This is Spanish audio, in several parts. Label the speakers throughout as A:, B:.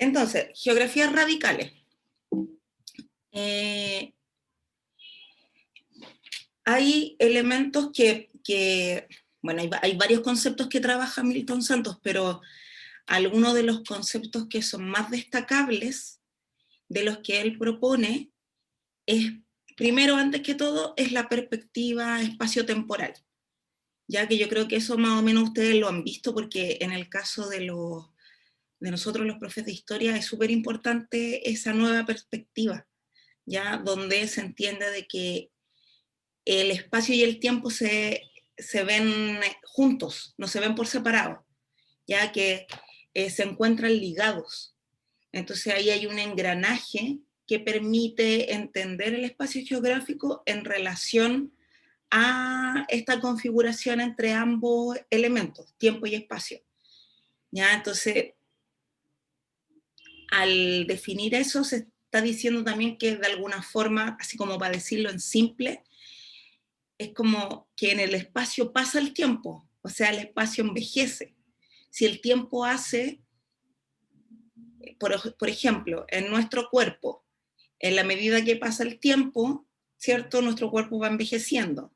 A: Entonces, geografías radicales. Eh, hay elementos bueno, hay varios conceptos que trabaja Milton Santos, pero algunos de los conceptos que son más destacables de los que él propone es, primero, antes que todo, es la perspectiva espaciotemporal, ya que yo creo que eso más o menos ustedes lo han visto, porque en el caso de nosotros los profes de historia es súper importante esa nueva perspectiva, ya donde se entiende de que el espacio y el tiempo se ven juntos, no se ven por separado, ya que se encuentran ligados. Entonces ahí hay un engranaje que permite entender el espacio geográfico en relación a esta configuración entre ambos elementos, tiempo y espacio. ¿Ya? Entonces, al definir eso, se está diciendo también que de alguna forma, así como para decirlo en simple, es como que en el espacio pasa el tiempo, o sea, el espacio envejece. Si el tiempo hace, por ejemplo, en nuestro cuerpo, en la medida que pasa el tiempo, ¿cierto? Nuestro cuerpo va envejeciendo.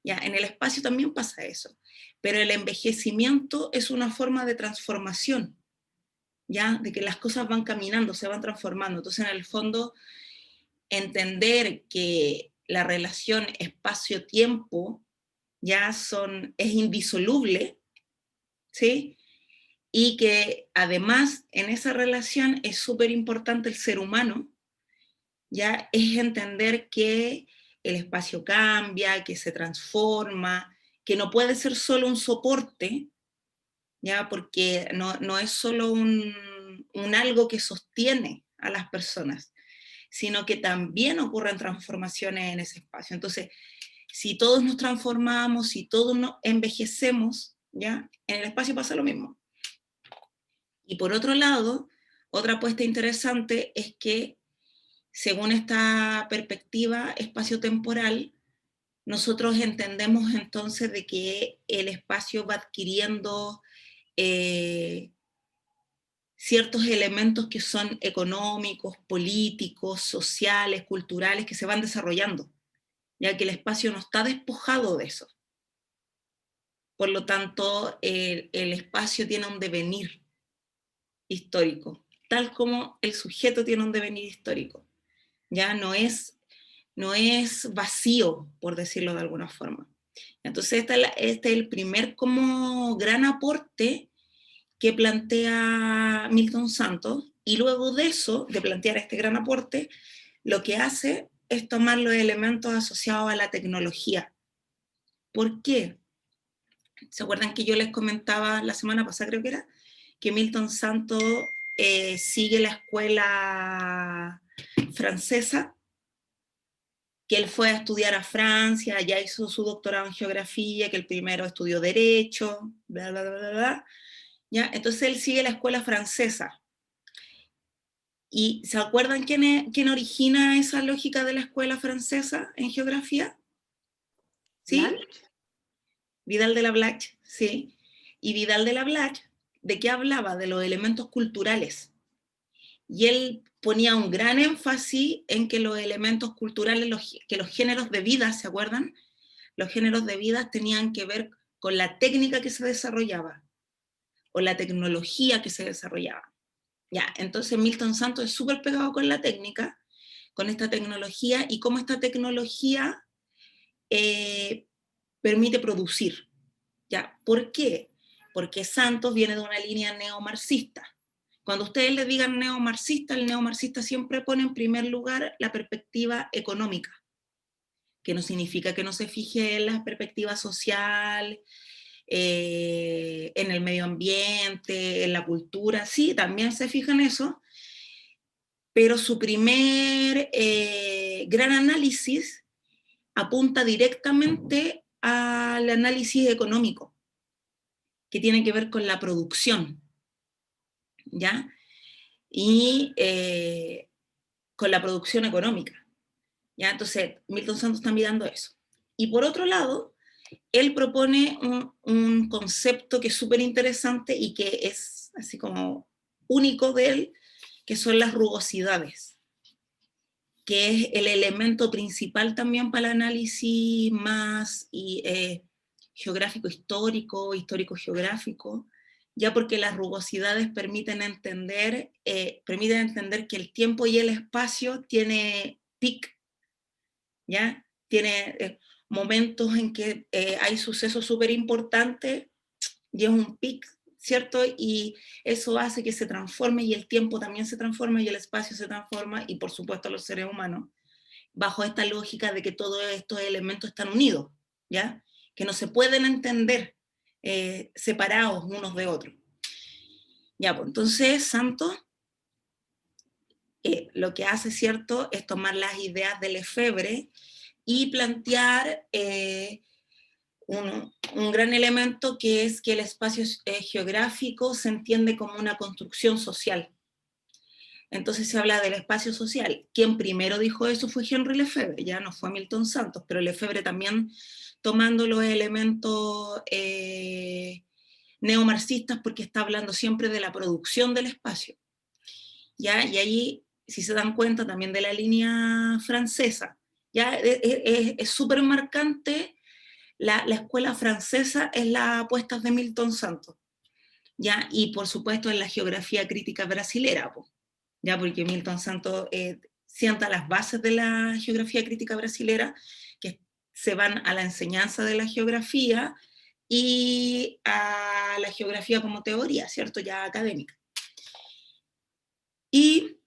A: Ya, en el espacio también pasa eso, pero el envejecimiento es una forma de transformación, ya, de que las cosas van caminando, se van transformando. Entonces, en el fondo, entender que la relación espacio-tiempo es indisoluble, ¿sí? Y que además en esa relación es súper importante el ser humano, ya es entender que el espacio cambia, que se transforma, que no puede ser solo un soporte, ya porque no es solo un algo que sostiene a las personas, sino que también ocurren transformaciones en ese espacio. Entonces, si todos nos transformamos, si todos nos envejecemos, ¿ya? En el espacio pasa lo mismo. Y por otro lado, otra apuesta interesante es que, según esta perspectiva espaciotemporal, nosotros entendemos entonces de que el espacio va adquiriendo ciertos elementos que son económicos, políticos, sociales, culturales, que se van desarrollando, ya que el espacio no está despojado de eso. Por lo tanto, el espacio tiene un devenir histórico, tal como el sujeto tiene un devenir histórico. Ya no es vacío, por decirlo de alguna forma. Entonces, este es el primer como gran aporte que plantea Milton Santos, y luego de eso, de plantear este gran aporte, lo que hace es tomar los elementos asociados a la tecnología. ¿Por qué? ¿Se acuerdan que yo les comentaba la semana pasada, creo que era, que Milton Santos sigue la escuela francesa, que él fue a estudiar a Francia, ya hizo su doctorado en geografía, que el primero estudió derecho, bla, bla, bla, bla, ¿ya? Entonces él sigue la escuela francesa. ¿Y se acuerdan quién origina esa lógica de la escuela francesa en geografía? ¿Sí?
B: ¿Blanch?
A: Vidal de la Blache, sí. Y Vidal de la Blache, ¿de qué hablaba? De los elementos culturales. Y él ponía un gran énfasis en que los elementos culturales, que los géneros de vida, ¿se acuerdan? Los géneros de vida tenían que ver con la técnica que se desarrollaba, o la tecnología que se desarrollaba. Ya, entonces Milton Santos es súper pegado con la técnica, con esta tecnología, y cómo esta tecnología eh, permite producir. ¿Ya? ¿Por qué? Porque Santos viene de una línea neomarxista. Cuando ustedes le digan neomarxista, el neomarxista siempre pone en primer lugar la perspectiva económica, que no significa que no se fije en la perspectiva social, en el medio ambiente, en la cultura, sí, también se fija en eso, pero su primer gran análisis apunta directamente al análisis económico, que tiene que ver con la producción, ¿ya? Y con la producción económica, ¿ya? Entonces, Milton Santos está mirando eso. Y por otro lado, él propone concepto que es súper interesante y que es así como único de él, que son las rugosidades, que es el elemento principal también para el análisis más geográfico histórico, histórico geográfico, ya porque las rugosidades permiten entender que el tiempo y el espacio tiene peak, ¿ya? Tiene momentos en que hay sucesos súper importantes y es un pic, ¿cierto? Y eso hace que se transforme y el tiempo también se transforma y el espacio se transforma y por supuesto los seres humanos, bajo esta lógica de que todos estos elementos están unidos, ¿ya? Que no se pueden entender separados unos de otros. Ya, pues entonces Santos lo que hace, ¿cierto?, es tomar las ideas de Lefebvre y plantear un gran elemento que es que el espacio geográfico se entiende como una construcción social. Entonces se habla del espacio social. Quien primero dijo eso fue Henri Lefebvre, ya no fue Milton Santos, pero Lefebvre también tomando los elementos neomarxistas porque está hablando siempre de la producción del espacio. ¿Ya? Y ahí, si se dan cuenta también de la línea francesa, ya es súper marcante. La escuela francesa es la apuesta de Milton Santos, ¿ya? Y por supuesto en la geografía crítica brasilera, ¿ya? Porque Milton Santos sienta las bases de la geografía crítica brasilera, que se van a la enseñanza de la geografía y a la geografía como teoría, ¿cierto? Ya académica. Y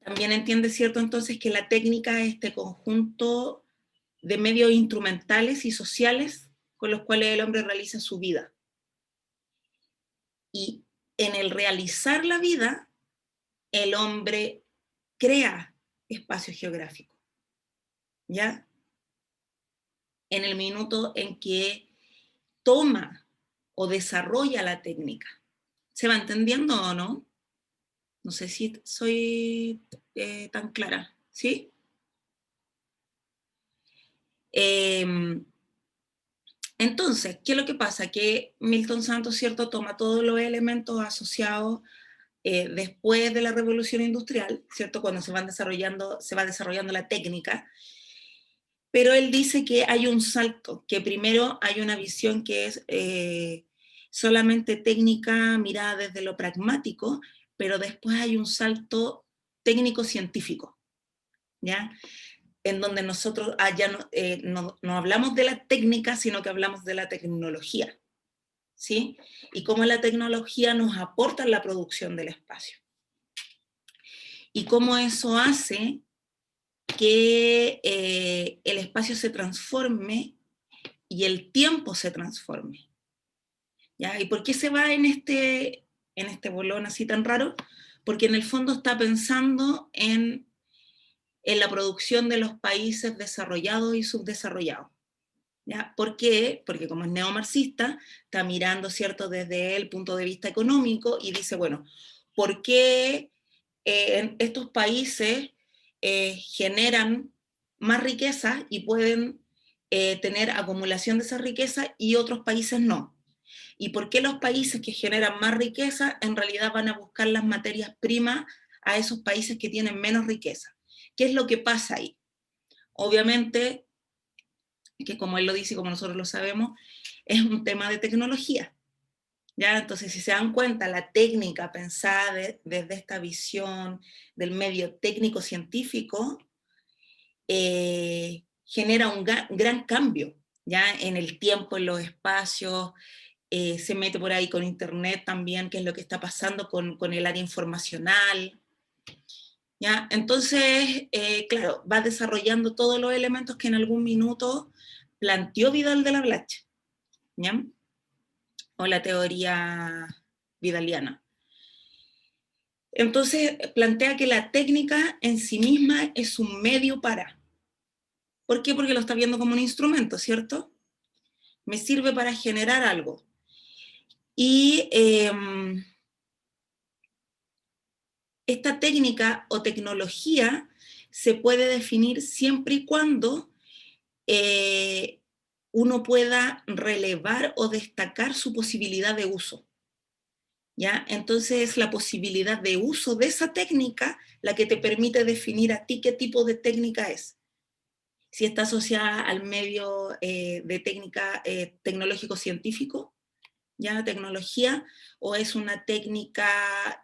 A: también entiende, ¿cierto? Entonces que la técnica es este conjunto de medios instrumentales y sociales con los cuales el hombre realiza su vida. Y en el realizar la vida, el hombre crea espacio geográfico, ¿ya? En el minuto en que toma o desarrolla la técnica. ¿Se va entendiendo o no? No sé si soy tan clara, ¿sí? Entonces, ¿qué es lo que pasa? Que Milton Santos, ¿cierto?, toma todos los elementos asociados después de la revolución industrial, ¿cierto?, cuando se va desarrollando la técnica, pero él dice que hay un salto, que primero hay una visión que es solamente técnica mirada desde lo pragmático, pero después hay un salto técnico-científico, ¿ya? En donde nosotros ya no hablamos de la técnica, sino que hablamos de la tecnología, ¿sí? Y cómo la tecnología nos aporta en la producción del espacio. Y cómo eso hace que el espacio se transforme y el tiempo se transforme, ¿ya? ¿Y por qué se va en este bolón así tan raro? Porque en el fondo está pensando en la producción de los países desarrollados y subdesarrollados, ¿ya? ¿Por qué? Porque como es neomarxista, está mirando, ¿cierto?, desde el punto de vista económico y dice, bueno, ¿por qué estos países generan más riqueza y pueden tener acumulación de esa riqueza y otros países no? ¿Y por qué los países que generan más riqueza en realidad van a buscar las materias primas a esos países que tienen menos riqueza? ¿Qué es lo que pasa ahí? Obviamente, que como él lo dice y como nosotros lo sabemos, es un tema de tecnología. ¿Ya? Entonces, si se dan cuenta, la técnica pensada desde esta visión del medio técnico-científico genera un gran cambio, ¿ya? En el tiempo, en los espacios, se mete por ahí con Internet también, qué es lo que está pasando con el área informacional, ¿ya? Entonces, claro, va desarrollando todos los elementos que en algún minuto planteó Vidal de la Blache, ¿ya? O la teoría vidaliana. Entonces, plantea que la técnica en sí misma es un medio para. ¿Por qué? Porque lo está viendo como un instrumento, ¿cierto? Me sirve para generar algo. Y esta técnica o tecnología se puede definir siempre y cuando uno pueda relevar o destacar su posibilidad de uso. ¿ya? Entonces es la posibilidad de uso de esa técnica la que te permite definir a ti qué tipo de técnica es. Si está asociada al medio de técnica tecnológico-científico, ya tecnología, o es una técnica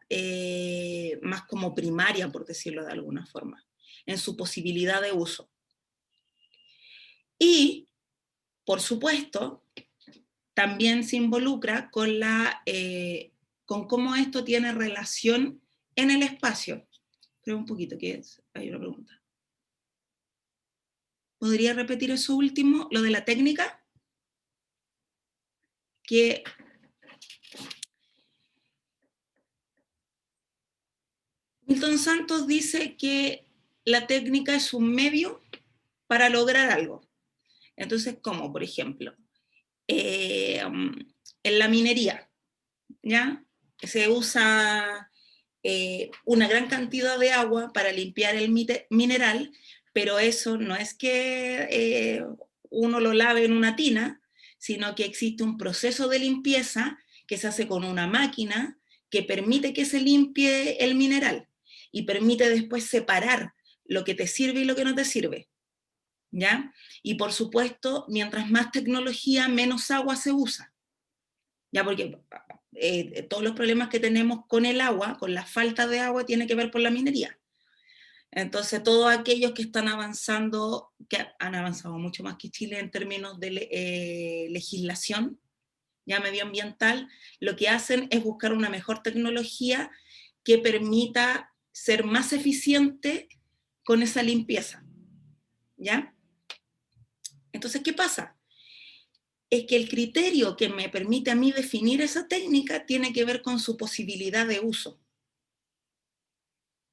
A: más como primaria, por decirlo de alguna forma, en su posibilidad de uso. Y, por supuesto, también se involucra con cómo esto tiene relación en el espacio. Creo un poquito que es, hay una pregunta. ¿Podría repetir eso último, lo de la técnica? Que Milton Santos dice que la técnica es un medio para lograr algo. Entonces, como por ejemplo, en la minería, ¿ya? Se usa una gran cantidad de agua para limpiar el mineral, pero eso no es que uno lo lave en una tina, sino que existe un proceso de limpieza que se hace con una máquina que permite que se limpie el mineral y permite después separar lo que te sirve y lo que no te sirve, ¿ya? Y por supuesto, mientras más tecnología, menos agua se usa, ¿ya? Porque todos los problemas que tenemos con el agua, con la falta de agua, tiene que ver por la minería. Entonces, todos aquellos que están avanzando, que han avanzado mucho más que Chile en términos de legislación ya medioambiental, lo que hacen es buscar una mejor tecnología que permita ser más eficiente con esa limpieza, ¿ya? Entonces, ¿qué pasa? Es que el criterio que me permite a mí definir esa técnica tiene que ver con su posibilidad de uso,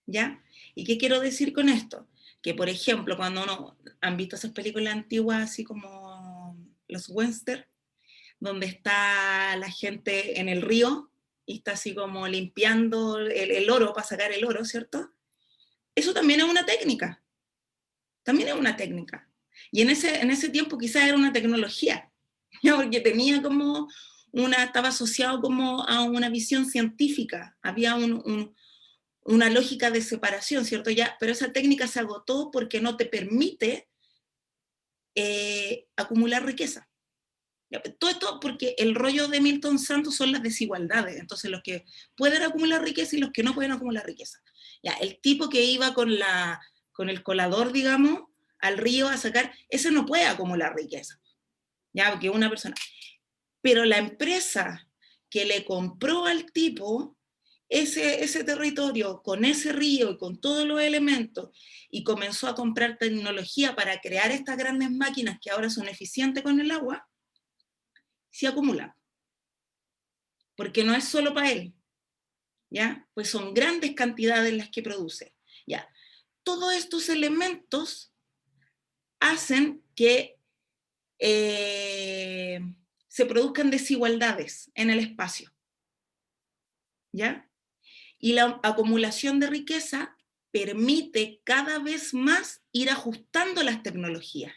A: ¿ya? ¿Y qué quiero decir con esto? Que, por ejemplo, cuando uno han visto esas películas antiguas, así como los western, donde está la gente en el río y está así como limpiando el oro para sacar el oro, ¿cierto? Eso también es una técnica, también es una técnica. Y en ese tiempo quizás era una tecnología, ¿ya? Porque tenía como estaba asociado como a una visión científica, había una lógica de separación, ¿cierto? Ya, pero esa técnica se agotó porque no te permite acumular riqueza. Todo esto porque el rollo de Milton Santos son las desigualdades, entonces los que pueden acumular riqueza y los que no pueden acumular riqueza. Ya, el tipo que iba con el colador, digamos, al río a sacar, ese no puede acumular riqueza, ya, porque una persona. Pero la empresa que le compró al tipo ese territorio con ese río y con todos los elementos y comenzó a comprar tecnología para crear estas grandes máquinas que ahora son eficientes con el agua, se acumula. Porque no es solo para él, ¿ya? Pues son grandes cantidades las que produce, ¿ya? Todos estos elementos hacen que se produzcan desigualdades en el espacio, ¿ya? Y la acumulación de riqueza permite cada vez más ir ajustando las tecnologías.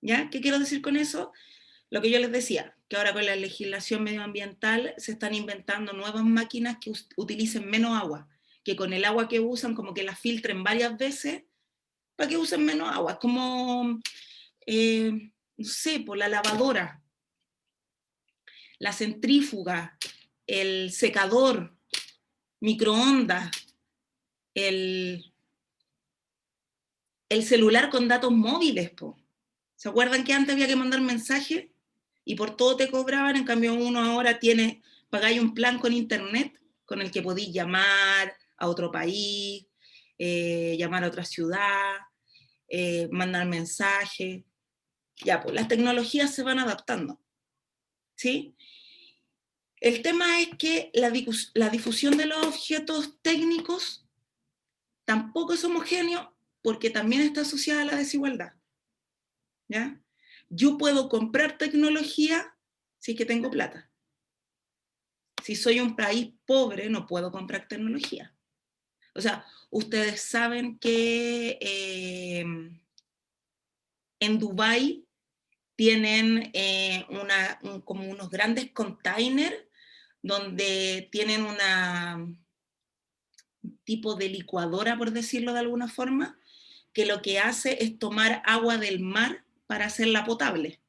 A: ¿Ya? ¿Qué quiero decir con eso? Lo que yo les decía, que ahora con la legislación medioambiental se están inventando nuevas máquinas que utilicen menos agua, que con el agua que usan como que la filtren varias veces para que usen menos agua. Es como, no sé, por la lavadora, la centrífuga, el secador, microondas, el, el celular con datos móviles, po. ¿Se acuerdan que antes había que mandar mensajes y por todo te cobraban? En cambio uno ahora pagáis un plan con internet con el que podéis llamar a otro país, llamar a otra ciudad, mandar mensajes. Ya, pues las tecnologías se van adaptando, ¿sí? El tema es que la difusión de los objetos técnicos tampoco es homogéneo porque también está asociada a la desigualdad. ¿Ya? Yo puedo comprar tecnología si es que tengo plata. Si soy un país pobre, no puedo comprar tecnología. O sea, ustedes saben que en Dubái tienen como unos grandes containers donde tienen un tipo de licuadora, por decirlo de alguna forma, que lo que hace es tomar agua del mar para hacerla potable.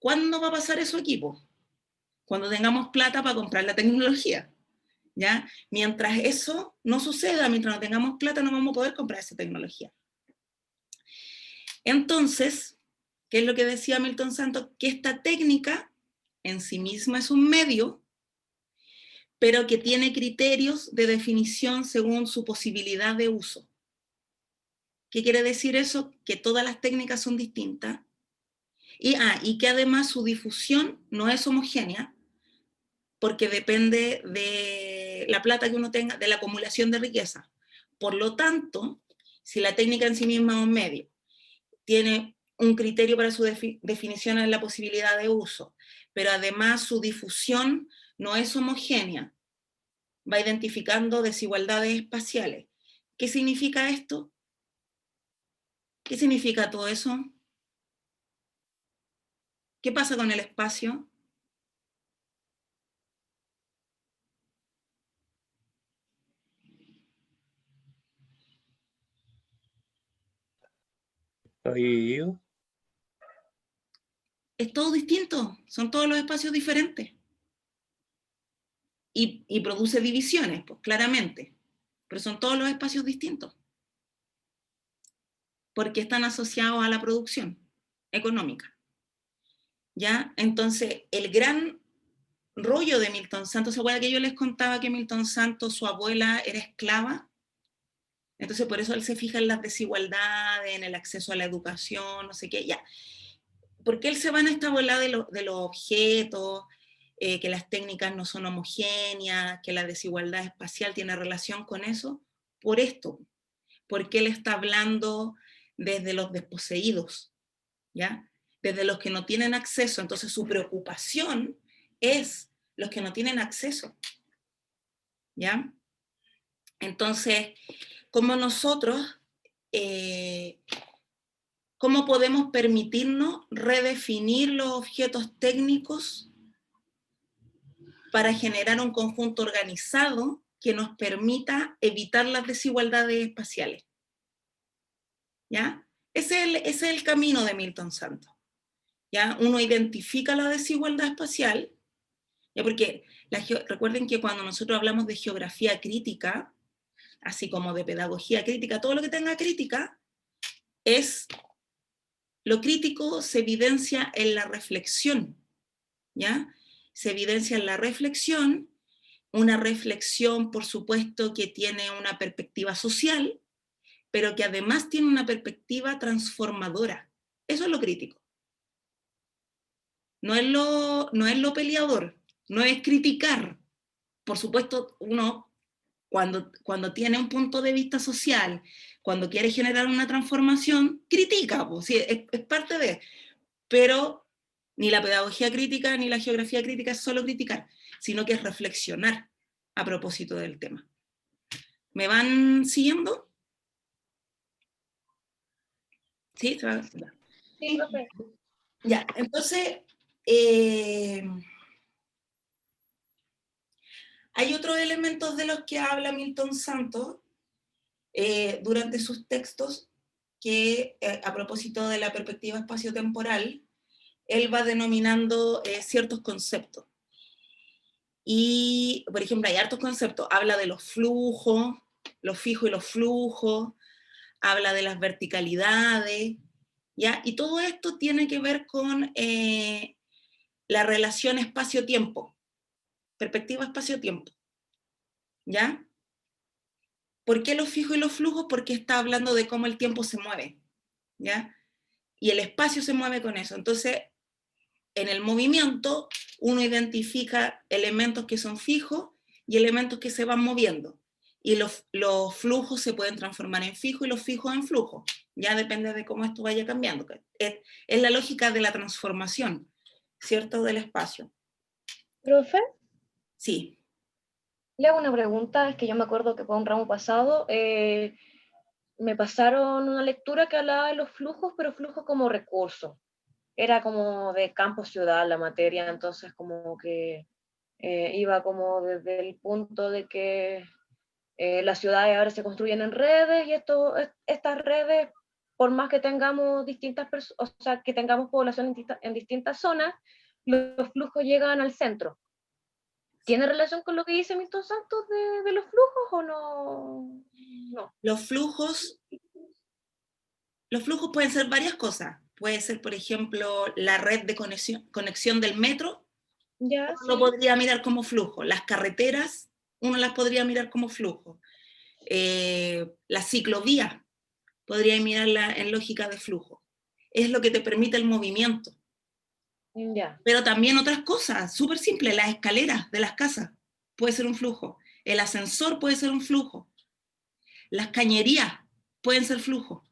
A: ¿Cuándo va a pasar eso aquí, po? Cuando tengamos plata para comprar la tecnología, ¿ya? Mientras eso no suceda, mientras no tengamos plata, no vamos a poder comprar esa tecnología. Entonces, ¿qué es lo que decía Milton Santos? Que esta técnica en sí misma es un medio, pero que tiene criterios de definición según su posibilidad de uso. ¿Qué quiere decir eso? Que todas las técnicas son distintas y que además su difusión no es homogénea, porque depende de la plata que uno tenga, de la acumulación de riqueza. Por lo tanto, si la técnica en sí misma es un medio, tiene un criterio para su definición en la posibilidad de uso, pero además su difusión no es homogénea, va identificando desigualdades espaciales. ¿Qué significa esto? ¿Qué significa todo eso? ¿Qué pasa con el espacio?
B: ¿Está dividido?
A: Es todo distinto, son todos los espacios diferentes. Y produce divisiones, pues claramente, pero son todos los espacios distintos, porque están asociados a la producción económica. ¿Ya? Entonces, el gran rollo de Milton Santos, ¿se acuerdan que yo les contaba que Milton Santos, su abuela, era esclava? Entonces, por eso él se fija en las desigualdades, en el acceso a la educación, no sé qué, ya. ¿Por qué él se va en esta bola de los objetos, que las técnicas no son homogéneas, que la desigualdad espacial tiene relación con eso? Por esto, porque él está hablando desde los desposeídos, ¿ya? Desde los que no tienen acceso. Entonces su preocupación es los que no tienen acceso, ¿ya? Entonces, ¿cómo nosotros, cómo podemos permitirnos redefinir los objetos técnicos para generar un conjunto organizado que nos permita evitar las desigualdades espaciales? ¿Ya? Ese es el camino de Milton Santos. ¿Ya? Uno identifica la desigualdad espacial, ¿ya? Porque recuerden que cuando nosotros hablamos de geografía crítica, así como de pedagogía crítica, todo lo que tenga crítica, lo crítico se evidencia en la reflexión, ¿ya? Se evidencia en la reflexión, una reflexión, por supuesto, que tiene una perspectiva social, pero que además tiene una perspectiva transformadora. Eso es lo crítico. No es lo peleador, no es criticar. Por supuesto, uno cuando tiene un punto de vista social, cuando quiere generar una transformación, critica, pues, sí, es parte de, pero ni la pedagogía crítica ni la geografía crítica es solo criticar, sino que es reflexionar a propósito del tema. ¿Me van siguiendo? ¿Sí?
C: Sí, profe.
A: Ya, entonces, hay otros elementos de los que habla Milton Santos durante sus textos que, a propósito de la perspectiva espaciotemporal, él va denominando ciertos conceptos. Y, por ejemplo, hay hartos conceptos. Habla de los flujos, los fijos y los flujos, habla de las verticalidades, ¿ya? Y todo esto tiene que ver con la relación espacio-tiempo, perspectiva espacio-tiempo, ¿ya? ¿Por qué los fijos y los flujos? Porque está hablando de cómo el tiempo se mueve, ¿ya? Y el espacio se mueve con eso. Entonces, en el movimiento, uno identifica elementos que son fijos y elementos que se van moviendo. Y los flujos se pueden transformar en fijos y los fijos en flujos. Ya depende de cómo esto vaya cambiando. Es la lógica de la transformación, ¿cierto? Del espacio.
C: Profe,
A: Sí.
C: le hago una pregunta, es que yo me acuerdo que fue un ramo pasado, me pasaron una lectura que hablaba de los flujos, pero flujos como recurso. Era como de campo ciudad la materia, entonces como que Iba como desde el punto de que las ciudades ahora se construyen en redes y estas redes, por más que tengamos distintas personas, o sea, que tengamos población en distintas zonas, los flujos llegan al centro. ¿Tiene relación con lo que dice Milton Santos de los flujos o no? No.
A: Los flujos pueden ser varias cosas. Puede ser, por ejemplo, la red de conexión del metro,
C: Ya,
A: uno lo
C: sí.
A: podría mirar como flujo. Las carreteras, uno las podría mirar como flujo. La ciclovía, podría mirarla en lógica de flujo. Es lo que te permite el movimiento.
C: Ya.
A: Pero también otras cosas, súper simples, las escaleras de las casas puede ser un flujo. El ascensor puede ser un flujo. Las cañerías pueden ser flujos.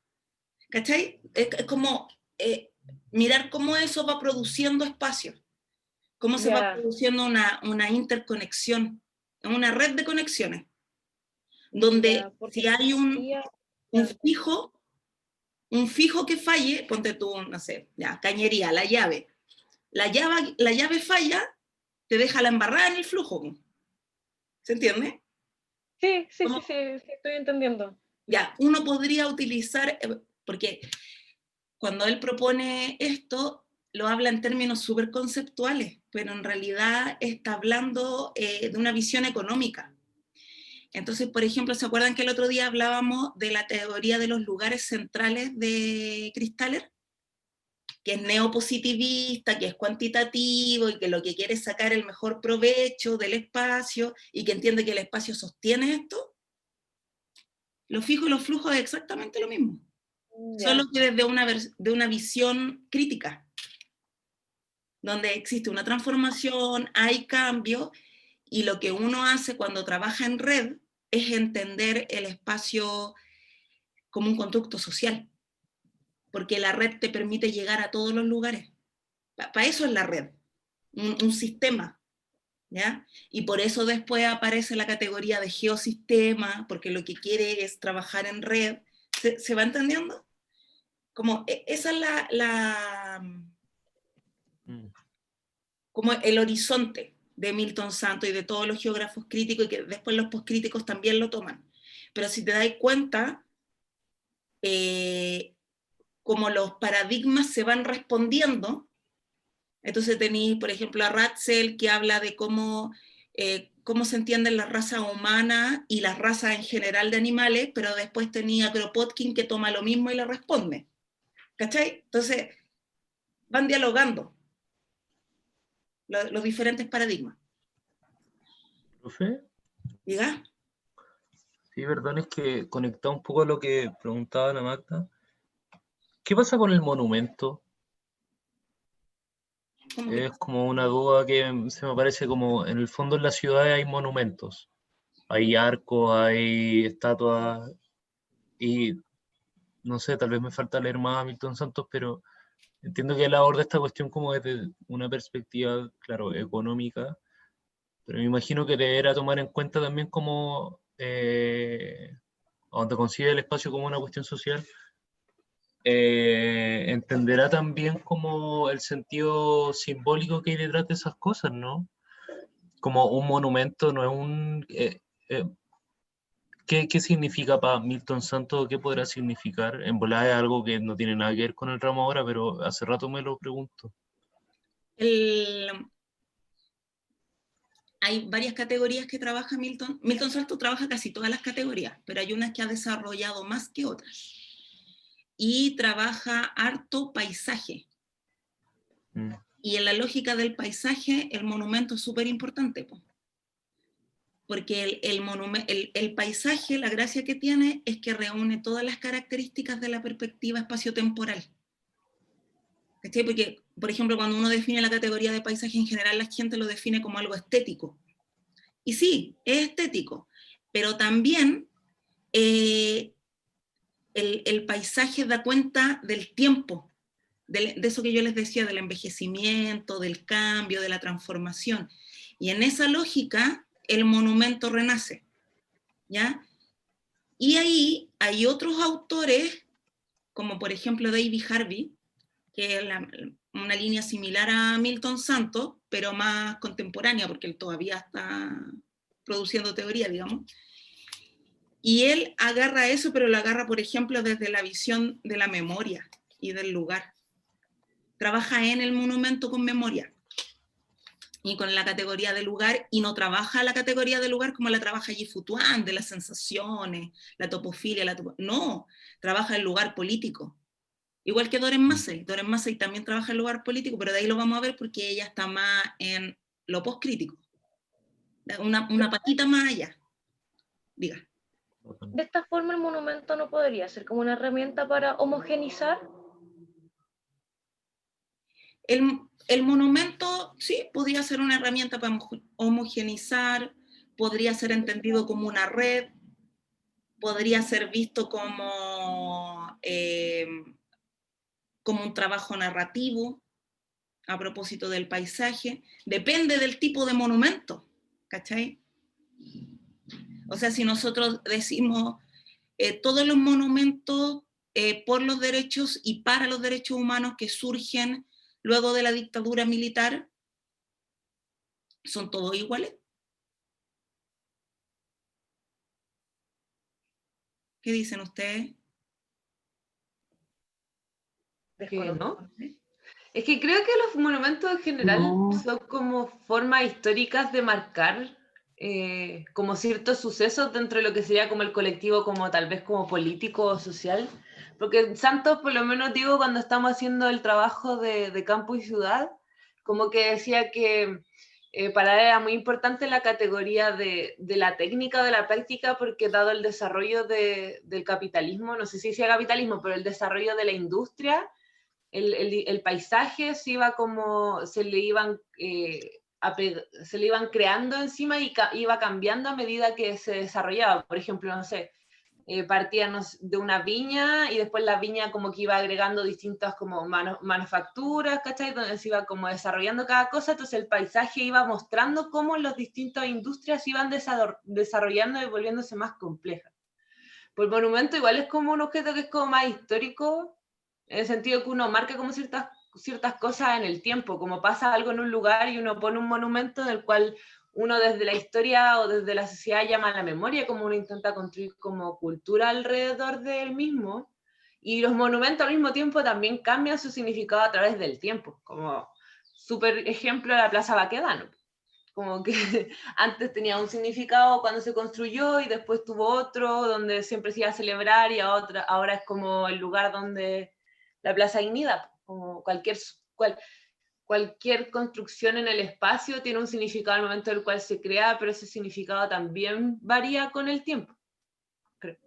A: ¿Cachai? Es como mirar cómo eso va produciendo espacio, cómo se va
C: Ya.
A: produciendo una interconexión, una red de conexiones, donde
C: Ya, porque
A: si hay
C: existía.
A: un
C: Ya,
A: fijo, un fijo que falle, ponte tú, no sé, ya, cañería, la llave. La llave falla, te deja la embarrada en el flujo. ¿Se entiende?
C: sí, sí,
A: Como,
C: sí, sí, sí, estoy entendiendo.
A: ya, uno podría utilizar, porque cuando él propone esto, lo habla en términos súper conceptuales, pero en realidad está hablando de una visión económica. Entonces, por ejemplo, ¿se acuerdan que el otro día hablábamos de la teoría de los lugares centrales de Kristaller? Que es neopositivista, que es cuantitativo y que lo que quiere es sacar el mejor provecho del espacio y que entiende que el espacio sostiene esto. Lo fijo y los flujos es exactamente lo mismo, solo
C: Ya,
A: que desde de una visión crítica, donde existe una transformación, hay cambio, y lo que uno hace cuando trabaja en red es entender el espacio como un constructo social, porque la red te permite llegar a todos los lugares. Para eso es la red, un sistema, ¿ya? Y por eso después aparece la categoría de geosistema, porque lo que quiere es trabajar en red. ¿Se va entendiendo? Como esa es como el horizonte de Milton Santos y de todos los geógrafos críticos, y que después los postcríticos también lo toman. Pero si te das cuenta, eh, como los paradigmas se van respondiendo, entonces tenéis, por ejemplo, a Ratzel, que habla de cómo se entienden las razas humanas y las razas en general de animales, pero después tenía a Kropotkin, que toma lo mismo y le responde. ¿Cachai? Entonces, van dialogando los diferentes paradigmas.
B: Profe,
A: ¿Diga?
B: sí, perdón, es que conectado un poco a lo que preguntaba la Magda. ¿Qué pasa con el monumento?
A: ¿Cómo que
B: Es
A: pasa?
B: como una duda que se me parece como en el fondo en las ciudades hay monumentos, hay arcos, hay estatuas y no sé, tal vez me falta leer más a Milton Santos, pero entiendo que él aborda esta cuestión como desde una perspectiva, claro, económica, pero me imagino que deberá tomar en cuenta también como, donde consigue el espacio como una cuestión social, entenderá también como el sentido simbólico que hay detrás de esas cosas, ¿no? Como un monumento no es un... ¿qué significa para Milton Santos? ¿Qué podrá significar? En volada es algo que no tiene nada que ver con el ramo ahora, pero hace rato me lo pregunto.
A: El, Hay varias categorías que trabaja Milton. Milton Santos trabaja casi todas las categorías, pero hay unas que ha desarrollado más que otras. Y trabaja harto paisaje.
B: Mm.
A: Y en la lógica del paisaje, el monumento es súper importante, porque el paisaje, la gracia que tiene es que reúne todas las características de la perspectiva espaciotemporal. ¿Cachai? Porque, por ejemplo, cuando uno define la categoría de paisaje en general, la gente lo define como algo estético. Y sí, es estético, pero también el paisaje da cuenta del tiempo, de eso que yo les decía, del envejecimiento, del cambio, de la transformación. Y en esa lógica, el monumento renace, ¿ya? Y ahí hay otros autores, como por ejemplo David Harvey, que una línea similar a Milton Santos, pero más contemporánea, porque él todavía está produciendo teoría, digamos. Y él agarra eso, pero lo agarra, por ejemplo, desde la visión de la memoria y del lugar. Trabaja en el monumento con memoria y con la categoría de lugar, y no trabaja la categoría de lugar como la trabaja Yifutuán, de las sensaciones, la topofilia, no, trabaja el lugar político. Igual que Doren Massey. Doren Massey también trabaja el lugar político, pero de ahí lo vamos a ver porque ella está más en lo postcrítico. Una patita más allá. Diga.
C: De esta forma el monumento no podría ser como una herramienta para homogenizar.
A: El monumento, sí, podría ser una herramienta para homogenizar, podría ser entendido como una red, podría ser visto como un trabajo narrativo, a propósito del paisaje, depende del tipo de monumento, ¿cachai? O sea, si nosotros decimos todos los monumentos por los derechos y para los derechos humanos que surgen luego de la dictadura militar, ¿son todos iguales? ¿Qué dicen ustedes?
D: Que no. Es que creo que los monumentos en general son como formas históricas de marcar como ciertos sucesos dentro de lo que sería como el colectivo, como tal vez como político o social. Porque en Santos, por lo menos digo, cuando estamos haciendo el trabajo de campo y ciudad, como que decía que para él era muy importante la categoría de la técnica o de la práctica, porque dado el desarrollo del capitalismo, no sé si sea capitalismo, pero el desarrollo de la industria, el paisaje se iba como, se le iban creando encima y iba cambiando a medida que se desarrollaba. Por ejemplo, no sé, partían de una viña y después la viña como que iba agregando distintas como manufacturas, ¿cachai? Donde se iba como desarrollando cada cosa, entonces el paisaje iba mostrando cómo las distintas industrias iban desarrollando y volviéndose más complejas. Pues el monumento igual es como un objeto que es como más histórico, en el sentido que uno marca como ciertas cosas en el tiempo, como pasa algo en un lugar y uno pone un monumento del cual uno desde la historia o desde la sociedad llama a la memoria, como uno intenta construir como cultura alrededor del mismo, y los monumentos al mismo tiempo también cambian su significado a través del tiempo, como súper ejemplo la Plaza Baquedano, como que antes tenía un significado cuando se construyó y después tuvo otro, donde siempre se iba a celebrar, y ahora es como el lugar donde la Plaza Dignidad, como cualquier construcción en el espacio tiene un significado al momento del cual se crea, pero ese significado también varía con el tiempo, creo.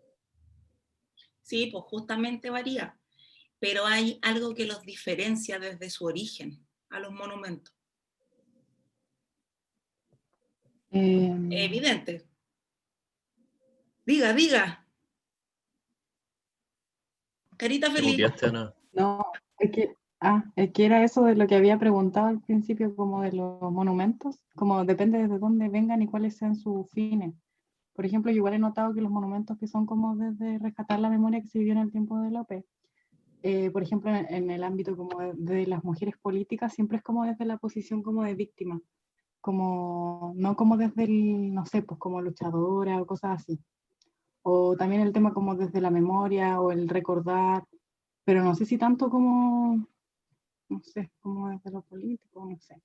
A: Sí, pues justamente varía, pero hay algo que los diferencia desde su origen a los monumentos. Evidente. Diga. Carita
B: ¿Te
A: feliz.
B: muteaste, Ana?
E: No, es que era eso de lo que había preguntado al principio, como de los monumentos, como depende de dónde vengan y cuáles sean sus fines. Por ejemplo, yo igual he notado que los monumentos que son como desde rescatar la memoria que se vivió en el tiempo de López, por ejemplo, en el ámbito como de las mujeres políticas, siempre es como desde la posición como de víctima, como, no como desde el, no sé, pues como luchadora o cosas así. O también el tema como desde la memoria o el recordar, pero no sé si tanto como, no sé, como desde lo político, no sé.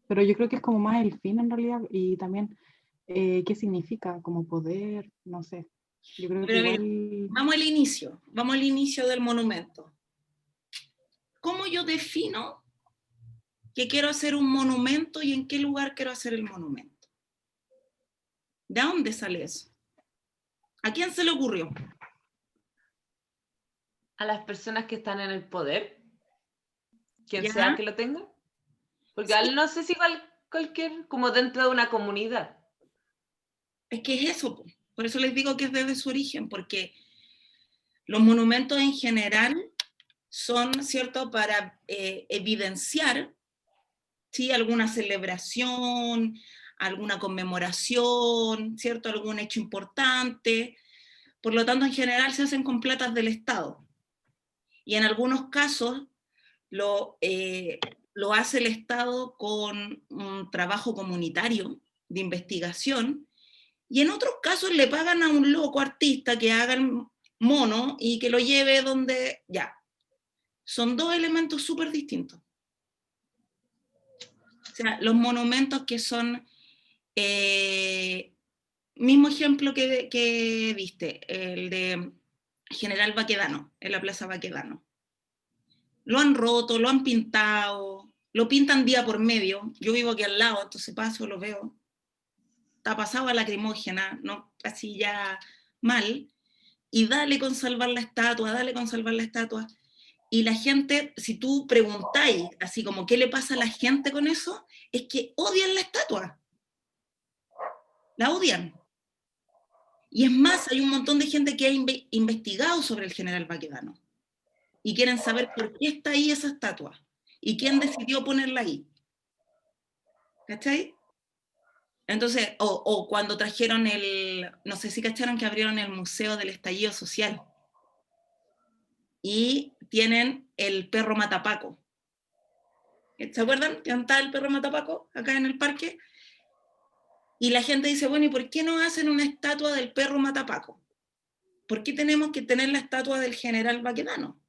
E: Pero yo creo que es como más el fin en realidad, y también qué significa como poder, no sé. Yo creo que
A: Pero
E: igual...
A: vamos al inicio del monumento. ¿Cómo yo defino que quiero hacer un monumento y en qué lugar quiero hacer el monumento? ¿De dónde sale eso? ¿A quién se le ocurrió?
D: A las personas que están en el poder, quien
A: ¿Ya?
D: sea que lo tenga, porque
A: Sí.
D: no sé si cualquier, como dentro de una comunidad.
A: Es que es eso, por eso les digo que es desde su origen, porque los monumentos en general son, ¿cierto?, para evidenciar, ¿sí?, alguna celebración, alguna conmemoración, ¿cierto?, algún hecho importante. Por lo tanto, en general se hacen con platas del Estado. Y en algunos casos, lo hace el Estado con un trabajo comunitario de investigación, y en otros casos le pagan a un loco artista que haga el mono y que lo lleve donde, ya. Son dos elementos súper distintos. O sea, los monumentos que son, mismo ejemplo que viste, el de General Baquedano, en la Plaza Baquedano. Lo han roto, lo han pintado, lo pintan día por medio. Yo vivo aquí al lado, entonces paso, lo veo. Está pasado a lacrimógena, ¿no? Así ya mal. Y dale con salvar la estatua, dale con salvar la estatua. Y la gente, si tú preguntáis, así como, ¿qué le pasa a la gente con eso? Es que odian la estatua. La odian. Y es más, hay un montón de gente que ha investigado sobre el general Baquedano. Y quieren saber por qué está ahí esa estatua. Y quién decidió ponerla ahí. ¿Cachai? Entonces, o cuando trajeron no sé si cacharon que abrieron el Museo del Estallido Social. Y tienen el perro Matapaco. ¿Se acuerdan que está el perro Matapaco acá en el parque? Y la gente dice, bueno, ¿y por qué no hacen una estatua del perro Matapaco? ¿Por qué tenemos que tener la estatua del general Baquedano?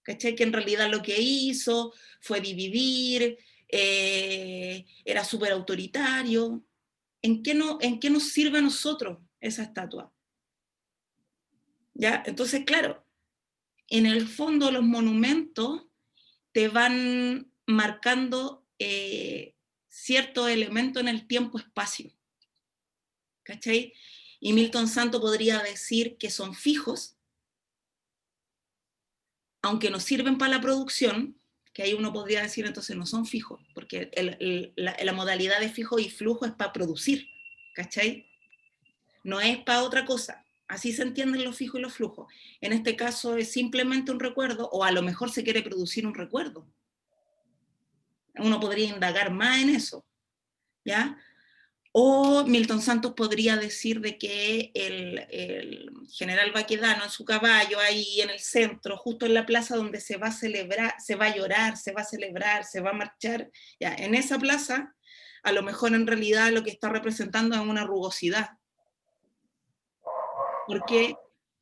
A: ¿Cachai? Que en realidad lo que hizo fue dividir, era súper autoritario. ¿En qué nos sirve a nosotros esa estatua? ¿Ya? Entonces, claro, en el fondo los monumentos te van marcando cierto elemento en el tiempo-espacio. ¿Cachai? Y Milton Santos podría decir que son fijos, aunque nos sirven para la producción, que ahí uno podría decir entonces no son fijos, porque la modalidad de fijo y flujo es para producir, ¿cachai? No es para otra cosa. Así se entienden los fijos y los flujos. En este caso es simplemente un recuerdo, o a lo mejor se quiere producir un recuerdo. Uno podría indagar más en eso, ¿ya? O Milton Santos podría decir de que el general Baquedano en su caballo, ahí en el centro, justo en la plaza donde se va a celebrar, se va a llorar, se va a celebrar, se va a marchar, ya, en esa plaza, a lo mejor en realidad lo que está representando es una rugosidad. ¿Por qué?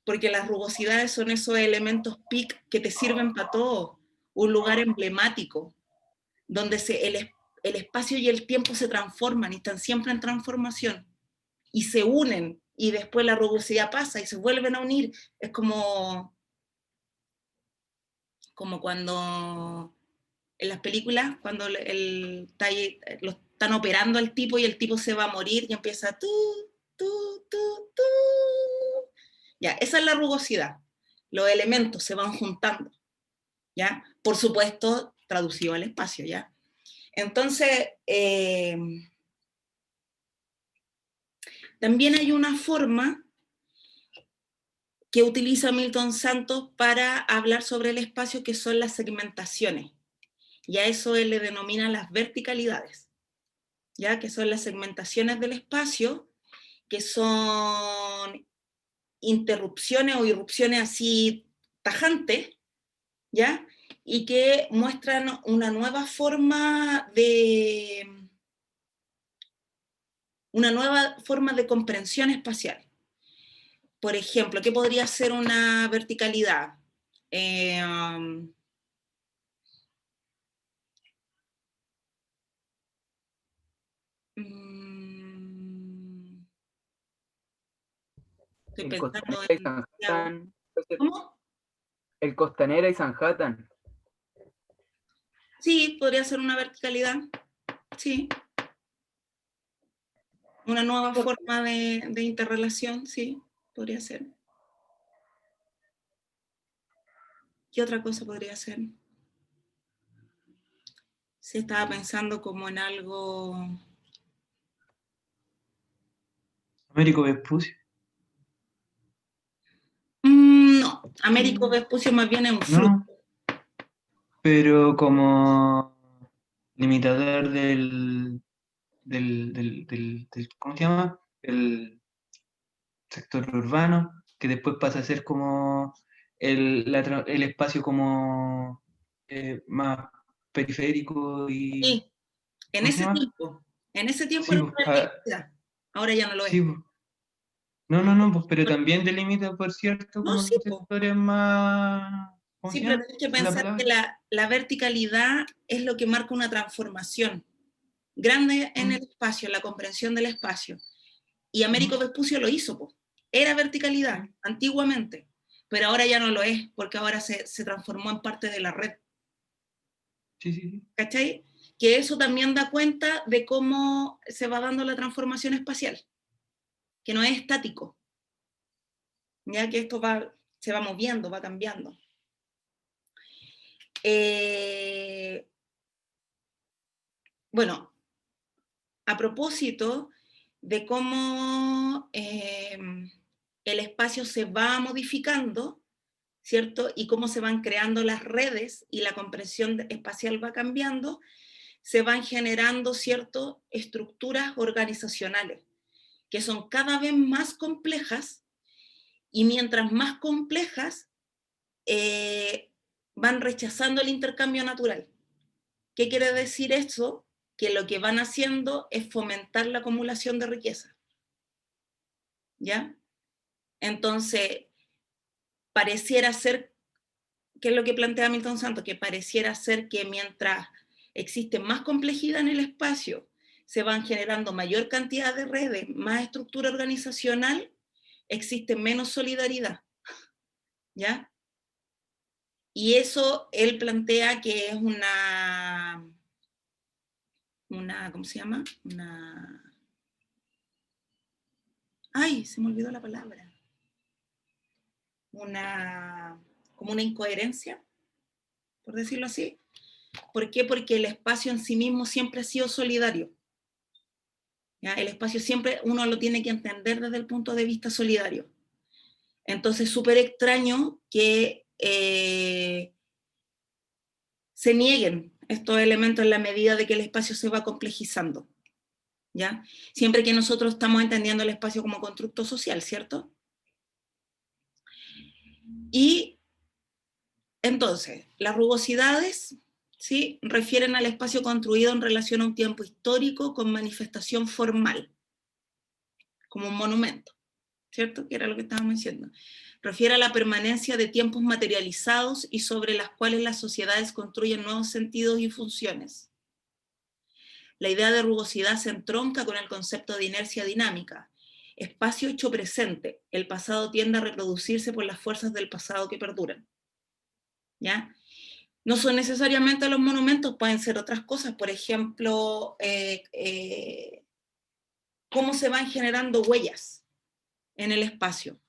A: Porque las rugosidades son esos elementos PIC que te sirven para todo, un lugar emblemático, donde el espacio y el tiempo se transforman y están siempre en transformación y se unen y después la rugosidad pasa y se vuelven a unir. Es como cuando en las películas, cuando lo están operando al tipo y el tipo se va a morir y empieza tú. Ya, esa es la rugosidad. Los elementos se van juntando, ¿ya? Por supuesto, traducido al espacio, ¿ya? Entonces, también hay una forma que utiliza Milton Santos para hablar sobre el espacio, que son las segmentaciones. Y a eso él le denomina las verticalidades, ¿ya? Que son las segmentaciones del espacio, que son interrupciones o irrupciones así tajantes, ¿ya? Y que muestran una nueva forma de comprensión espacial. Por ejemplo, ¿qué podría ser una verticalidad? Estoy pensando en...
F: Sanhattan,
A: ¿Cómo?
F: el Costanera y Sanhattan.
A: Sí, podría ser una verticalidad. Sí. Una nueva forma de interrelación, sí, podría ser. ¿Qué otra cosa podría ser? Sí, estaba pensando como en algo...
B: Américo Vespucio.
A: No, Américo Vespucio más bien es un flujo.
B: No, pero como limitador ¿cómo se llama? El sector urbano, que después pasa a ser como el espacio como
G: más periférico y...
A: Sí, en
G: ¿Cómo se
A: ese
G: llama?
A: tiempo. En ese tiempo
G: Sí,
A: era
G: pues,
A: una verticalidad. Ahora ya no lo es.
G: sí, pues. No, pues, pero también delimita, por cierto,
A: No,
G: como
A: sí, po.
G: sectores más... ¿Cómo
A: Sí,
G: se
A: pero
G: llama?
A: tienes que
G: La
A: pensar que
G: palabra.
A: la verticalidad es lo que marca una transformación grande en
G: Mm,
A: el espacio, en la comprensión del espacio. Y Américo
G: ujú,
A: Vespucio lo hizo, po. Era verticalidad,
G: sí,
A: antiguamente, pero ahora ya no lo es, porque ahora se transformó en parte de la red.
G: sí.
A: ¿Cachai? Que eso también da cuenta de cómo se va dando la transformación espacial, que no es estático, ya que esto se va moviendo, va cambiando. Bueno, a propósito de cómo el espacio se va modificando, ¿cierto? Y cómo se van creando las redes y la comprensión espacial va cambiando, se van generando, ¿cierto?, estructuras organizacionales que son cada vez más complejas y mientras más complejas van rechazando el intercambio natural. ¿Qué quiere decir eso? Que lo que van haciendo es fomentar la acumulación de riqueza. ¿Ya? Entonces, pareciera ser, ¿qué es lo que plantea Milton Santos? Que pareciera ser que mientras existe más complejidad en el espacio, se van generando mayor cantidad de redes, más estructura organizacional, existe menos solidaridad. ¿Ya? Y eso él plantea que es ¿cómo se llama? Ay, se me olvidó la palabra. Como una incoherencia, por decirlo así. ¿Por qué? Porque el espacio en sí mismo siempre ha sido solidario. ¿Ya? El espacio siempre uno lo tiene que entender desde el punto de vista solidario. Entonces, súper extraño que se nieguen estos elementos en la medida de que el espacio se va complejizando. ¿Ya? Siempre que nosotros estamos entendiendo el espacio como constructo social, ¿cierto? Y entonces, las rugosidades, ¿sí?, refieren al espacio construido en relación a un tiempo histórico con manifestación formal, como un monumento, ¿cierto? Que era lo que estábamos diciendo. Refiere a la permanencia de tiempos materializados y sobre las cuales las sociedades construyen nuevos sentidos y funciones. La idea de rugosidad se entronca con el concepto de inercia dinámica. Espacio hecho presente. El pasado tiende a reproducirse por las fuerzas del pasado que perduran. ¿Ya? No son necesariamente los monumentos, pueden ser otras cosas. Por ejemplo, cómo se van generando huellas en el espacio.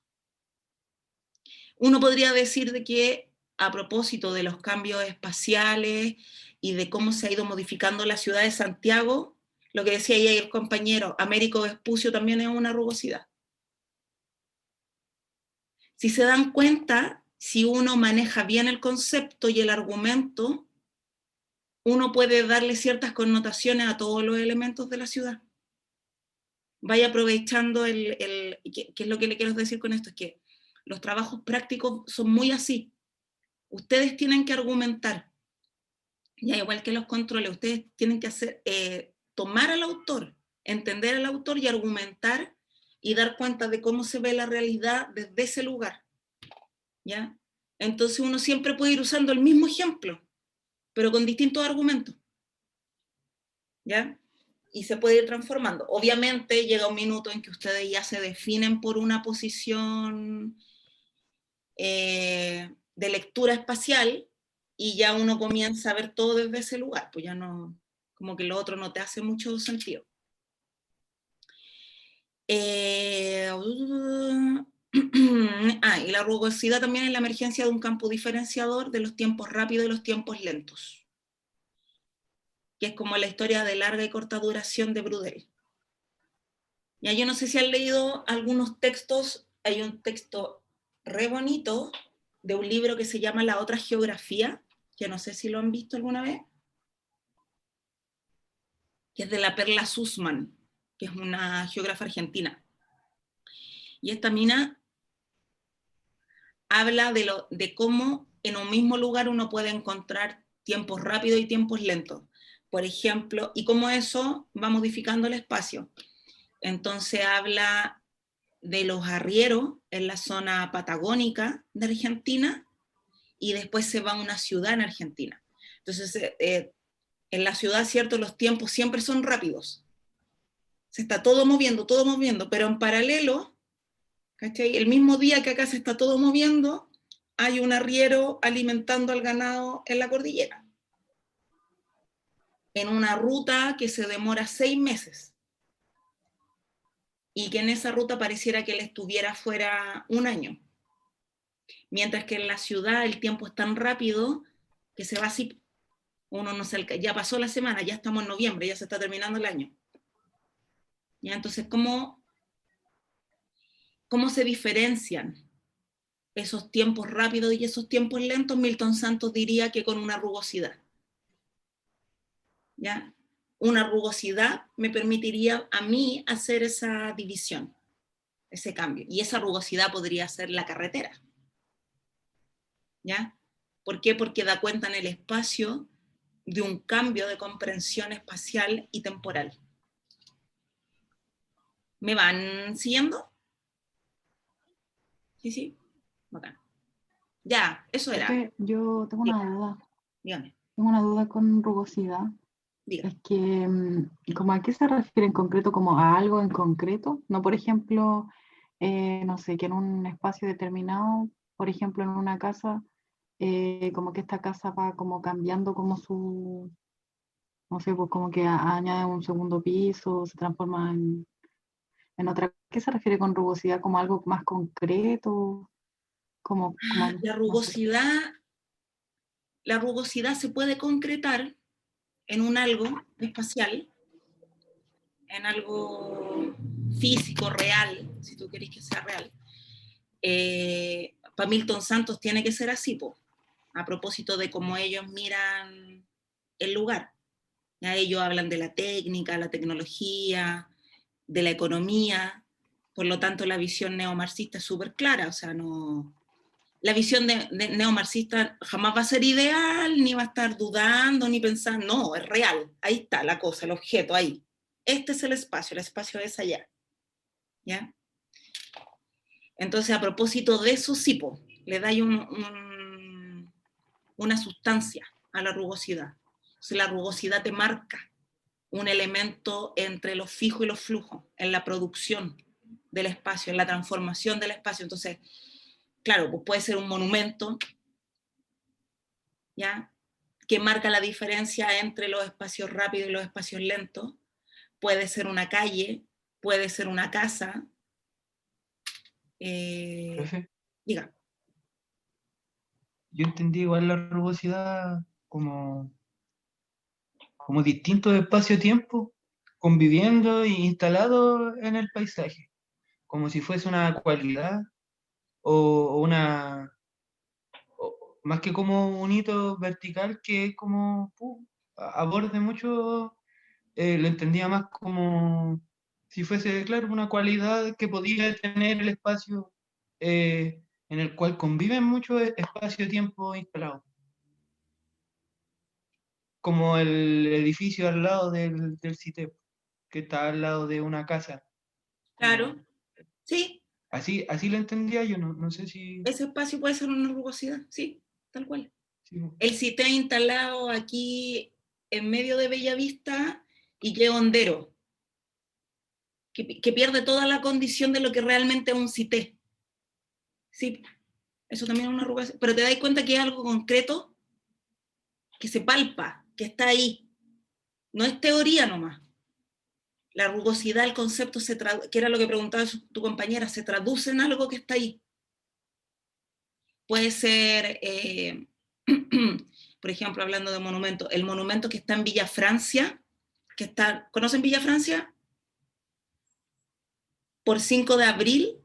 A: Uno podría decir de que a propósito de los cambios espaciales y de cómo se ha ido modificando la ciudad de Santiago, lo que decía ahí el compañero, Américo Vespucio también es una rugosidad. Si se dan cuenta, si uno maneja bien el concepto y el argumento, uno puede darle ciertas connotaciones a todos los elementos de la ciudad. Vaya aprovechando ¿qué es lo que le quiero decir con esto? Es que los trabajos prácticos son muy así. Ustedes tienen que argumentar, ya igual que los controles, ustedes tienen que tomar al autor, entender al autor y argumentar y dar cuenta de cómo se ve la realidad desde ese lugar, ¿ya? Entonces uno siempre puede ir usando el mismo ejemplo, pero con distintos argumentos, ¿ya? Y se puede ir transformando. Obviamente llega un minuto en que ustedes ya se definen por una posición de lectura espacial y ya uno comienza a ver todo desde ese lugar, pues ya no, como que lo otro no te hace mucho sentido. Y la rugosidad también es la emergencia de un campo diferenciador de los tiempos rápidos y los tiempos lentos, que es como la historia de larga y corta duración de Brudel. Ya yo no sé si han leído algunos textos, hay un texto re bonito de un libro que se llama La otra geografía, que no sé si lo han visto alguna vez, que es de la Perla Sussman, que es una geógrafa argentina. Y esta mina habla de cómo en un mismo lugar uno puede encontrar tiempos rápidos y tiempos lentos. Por ejemplo, y cómo eso va modificando el espacio. Entonces habla de los arrieros en la zona patagónica de Argentina, y después se va a una ciudad en Argentina. Entonces, en la ciudad, cierto, los tiempos siempre son rápidos. Se está todo moviendo, pero en paralelo, ¿cachai? El mismo día que acá se está todo moviendo, hay un arriero alimentando al ganado en la cordillera, en una ruta que se demora 6 meses, y que en esa ruta pareciera que él estuviera fuera un año. Mientras que en la ciudad el tiempo es tan rápido que se va así. Uno no se ya pasó la semana, ya estamos en noviembre, ya se está terminando el año. ¿Ya? Entonces, ¿cómo se diferencian esos tiempos rápidos y esos tiempos lentos? Milton Santos diría que con una rugosidad. ¿Ya? Una rugosidad me permitiría a mí hacer esa división, ese cambio. Y esa rugosidad podría ser la carretera. ¿Ya? ¿Por qué? Porque da cuenta en el espacio de un cambio de comprensión espacial y temporal. ¿Me van siguiendo? Sí. Bacán. Ya, eso era.
E: Yo tengo una duda.
A: Dígame.
E: Tengo una duda con rugosidad.
A: Dígame.
E: Es que, ¿como a qué se refiere en concreto? ¿Como a algo en concreto? No, por ejemplo, no sé, que en un espacio determinado, por ejemplo, en una casa, como que esta casa va como cambiando como su, no sé, pues como que añade un segundo piso, se transforma en otra. ¿Qué se refiere con rugosidad? ¿Como algo más concreto? Como
A: La
E: no sé.
A: rugosidad se puede concretar en un algo espacial, en algo físico, real, si tú querés que sea real. Para Milton Santos tiene que ser así, po, a propósito de cómo ellos miran el lugar. Ya ellos hablan de la técnica, la tecnología, de la economía, por lo tanto la visión neomarxista es súper clara, o sea, no, la visión de neomarxista jamás va a ser ideal, ni va a estar dudando, ni pensando, no, es real, ahí está la cosa, el objeto, ahí. Este es el espacio es allá. ¿Ya? Entonces, a propósito de eso, sí, po, le da una sustancia a la rugosidad. Entonces, la rugosidad te marca un elemento entre lo fijo y lo flujo, en la producción del espacio, en la transformación del espacio. Entonces, claro, pues puede ser un monumento, ¿ya?, que marca la diferencia entre los espacios rápidos y los espacios lentos. Puede ser una calle, puede ser una casa.
G: Profe,
A: Diga.
G: yo entendí igual la rugosidad como distintos espacio-tiempo conviviendo e instalados en el paisaje, como si fuese una cualidad o una, más que como un hito vertical que es como aborde mucho, lo entendía más como si fuese, claro, una cualidad que podía tener el espacio en el cual conviven muchos espacio-tiempo instalados. Como el edificio al lado del CITEP, que está al lado de una casa.
A: Claro, sí,
G: Así lo entendía yo, no sé si...
A: ese espacio puede ser una rugosidad, sí, tal cual.
G: si-
A: El CITE instalado aquí en medio de Bellavista y que hondero, que pierde toda la condición de lo que realmente es un CITE. Sí, eso también es una rugosidad, pero te das cuenta que es algo concreto, que se palpa, que está ahí. No es teoría nomás. La rugosidad, el concepto, que era lo que preguntaba tu compañera, se traduce en algo que está ahí. Puede ser, por ejemplo, hablando de monumentos, el monumento que está en Villa Francia, ¿conocen Villa Francia? Por 5 de abril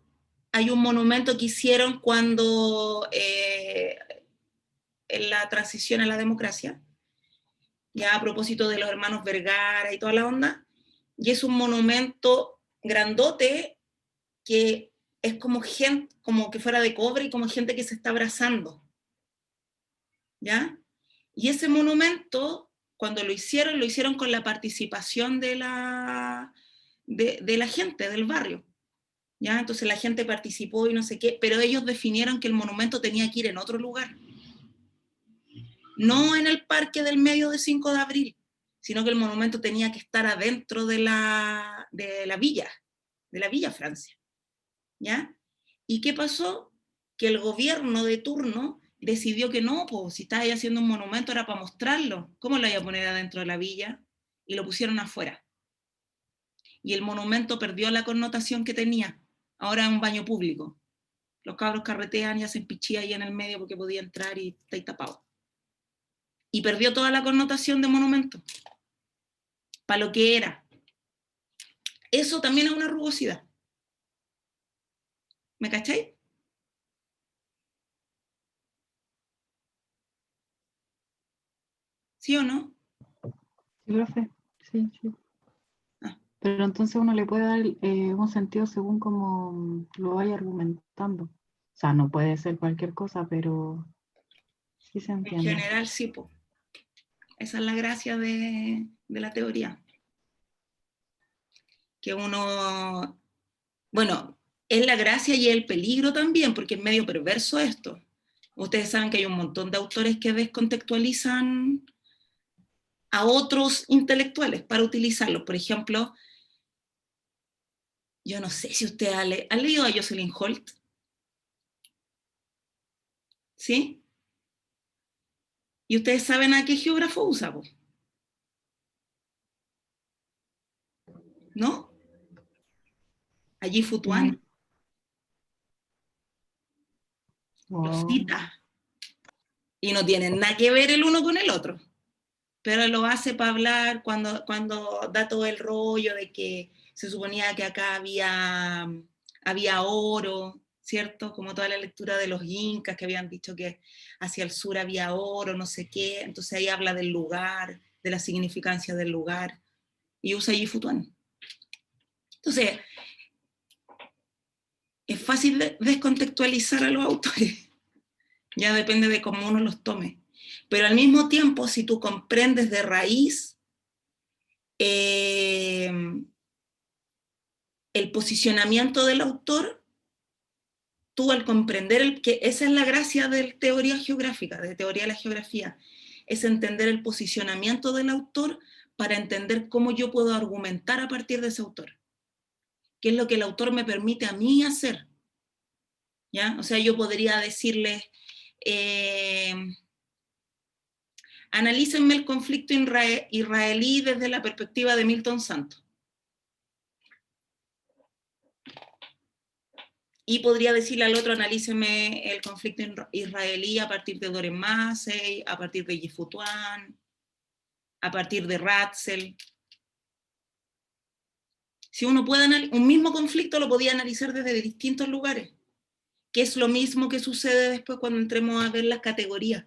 A: hay un monumento que hicieron cuando en la transición a la democracia, ya a propósito de los hermanos Vergara y toda la onda, y es un monumento grandote que es como gente, como que fuera de cobre y como gente que se está abrazando, ¿ya? Y ese monumento, cuando lo hicieron con la participación de la gente del barrio. ¿Ya? Entonces la gente participó y no sé qué, pero ellos definieron que el monumento tenía que ir en otro lugar. No en el parque del medio de 5 de abril, sino que el monumento tenía que estar adentro de la Villa Francia. ¿Ya? ¿Y qué pasó? Que el gobierno de turno decidió que no, pues si estaba ahí haciendo un monumento era para mostrarlo. ¿Cómo lo iba a poner adentro de la villa? Y lo pusieron afuera. Y el monumento perdió la connotación que tenía. Ahora es un baño público. Los cabros carretean y hacen pichí ahí en el medio porque podía entrar y está ahí tapado. Y perdió toda la connotación de monumento. Para lo que era. Eso también es una rugosidad. ¿Me cacháis? ¿Sí o no?
E: Sí, profe. Sí, sí.
A: Ah.
E: Pero entonces uno le puede dar un sentido según como lo vaya argumentando. O sea, no puede ser cualquier cosa, pero sí se
A: En
E: entiende.
A: general sí, po. Esa es la gracia de la teoría. Que uno, bueno, es la gracia y el peligro también, porque es medio perverso esto. Ustedes saben que hay un montón de autores que descontextualizan a otros intelectuales para utilizarlos. Por ejemplo, yo no sé si usted ha leído a Jocelyn Holt. ¿Sí? ¿Y ustedes saben a qué geógrafo usa, po? ¿No? Allí Futuán. Lo
E: Wow.
A: cita. Y no tienen nada que ver el uno con el otro. Pero lo hace para hablar cuando da todo el rollo de que se suponía que acá había oro, ¿cierto? Como toda la lectura de los incas que habían dicho que hacia el sur había oro, no sé qué. Entonces ahí habla del lugar, de la significancia del lugar, y usa allí Futuán. Entonces, es fácil descontextualizar a los autores, ya depende de cómo uno los tome. Pero al mismo tiempo, si tú comprendes de raíz el posicionamiento del autor, tú al comprender que esa es la gracia de teoría geográfica, de teoría de la geografía, es entender el posicionamiento del autor para entender cómo yo puedo argumentar a partir de ese autor. ¿Qué es lo que el autor me permite a mí hacer? ¿Ya? O sea, yo podría decirles, analícenme el conflicto israelí desde la perspectiva de Milton Santos. Y podría decirle al otro, analíceme el conflicto israelí a partir de Doren Massey, a partir de Yifutuán, a partir de Ratzel. Si uno puede un mismo conflicto lo podía analizar desde distintos lugares, que es lo mismo que sucede después cuando entremos a ver las categorías.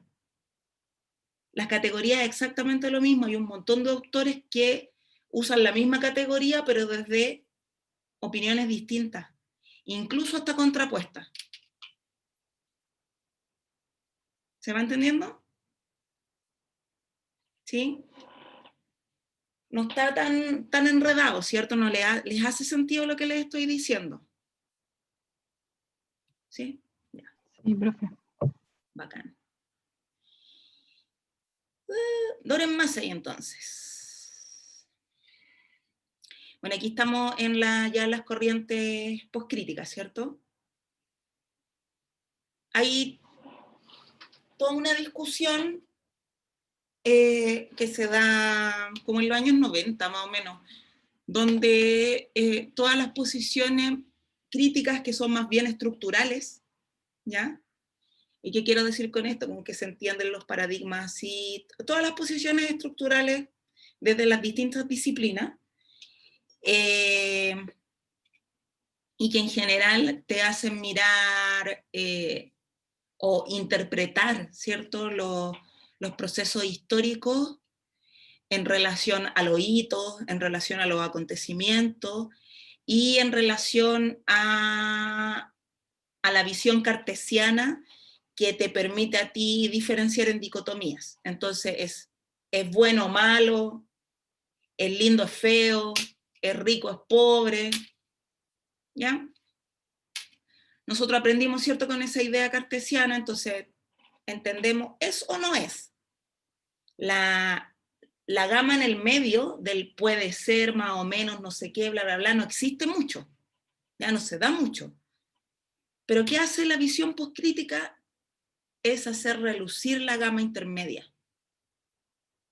A: Las categorías es exactamente lo mismo, hay un montón de autores que usan la misma categoría, pero desde opiniones distintas, incluso hasta contrapuestas. ¿Se va entendiendo? ¿Sí? No está tan enredado, ¿cierto? No les hace sentido lo que les estoy diciendo. ¿Sí? Ya.
E: Sí, profe.
A: Bacán. Doren Massey, entonces. Bueno, aquí estamos en ya las corrientes postcríticas, ¿cierto? Hay toda una discusión que se da como en los años 90, más o menos, donde todas las posiciones críticas que son más bien estructurales, ¿ya? ¿Y qué quiero decir con esto? Como que se entienden los paradigmas así, todas las posiciones estructurales desde las distintas disciplinas, y que en general te hacen mirar o interpretar, ¿cierto? Los procesos históricos en relación a los hitos, en relación a los acontecimientos y en relación a la visión cartesiana que te permite a ti diferenciar en dicotomías. Entonces es bueno o malo, es lindo es feo, es rico es pobre, ¿ya? Nosotros aprendimos, ¿cierto?, con esa idea cartesiana, entonces entendemos, ¿es o no es? La gama en el medio del puede ser, más o menos, no sé qué, bla, bla, bla, no existe mucho, ya no se da mucho. Pero ¿qué hace la visión postcrítica? Es hacer relucir la gama intermedia,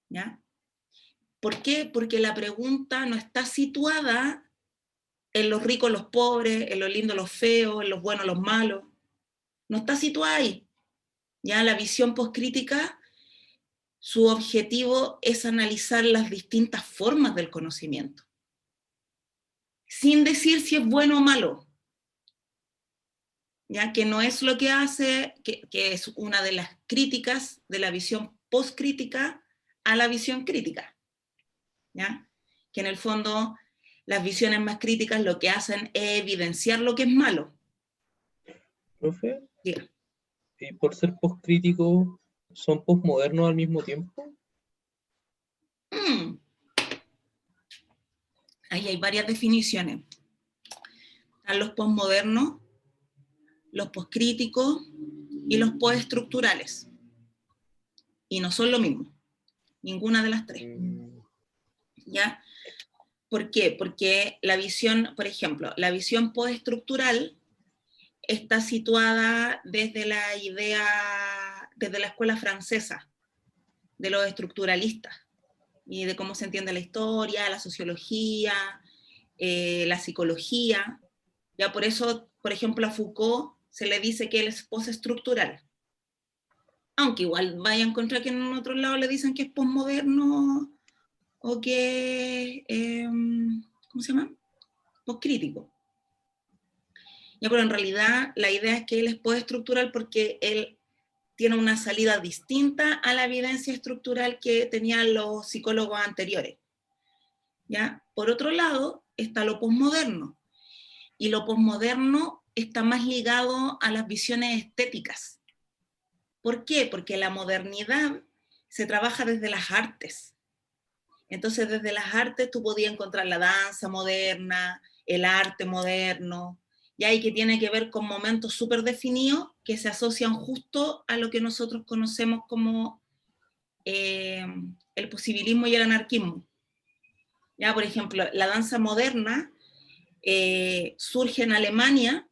A: ¿ya? ¿Por qué? Porque la pregunta no está situada en los ricos, los pobres, en los lindos, los feos, en los buenos, los malos. No está situada ahí. Ya la visión postcrítica, su objetivo es analizar las distintas formas del conocimiento, sin decir si es bueno o malo. Ya que no es lo que hace, que es una de las críticas de la visión postcrítica a la visión crítica. ¿Ya? Que en el fondo las visiones más críticas lo que hacen es evidenciar lo que es malo.
B: Profe,
A: Diga.
B: y por ser postcríticos, ¿son postmodernos al mismo tiempo?
A: Ahí hay varias definiciones. Están los postmodernos, los postcríticos y los postestructurales. Y no son lo mismo, ninguna de las tres. ¿Ya? ¿Por qué? Porque la visión, por ejemplo, la visión postestructural está situada desde la idea, desde la escuela francesa, de los estructuralistas, y de cómo se entiende la historia, la sociología, la psicología. Ya por eso, por ejemplo, a Foucault se le dice que él es postestructural. Aunque igual vaya a encontrar que en otro lado le dicen que es postmoderno o que, ¿cómo se llama? Postcrítico. Ya, pero en realidad la idea es que él es postestructural porque él tiene una salida distinta a la evidencia estructural que tenían los psicólogos anteriores. ¿Ya? Por otro lado, está lo posmoderno. Y lo posmoderno está más ligado a las visiones estéticas. ¿Por qué? Porque la modernidad se trabaja desde las artes. Entonces, desde las artes tú podías encontrar la danza moderna, el arte moderno, y ahí que tiene que ver con momentos súper definidos que se asocian justo a lo que nosotros conocemos como el posibilismo y el anarquismo. Ya, por ejemplo, la danza moderna surge en Alemania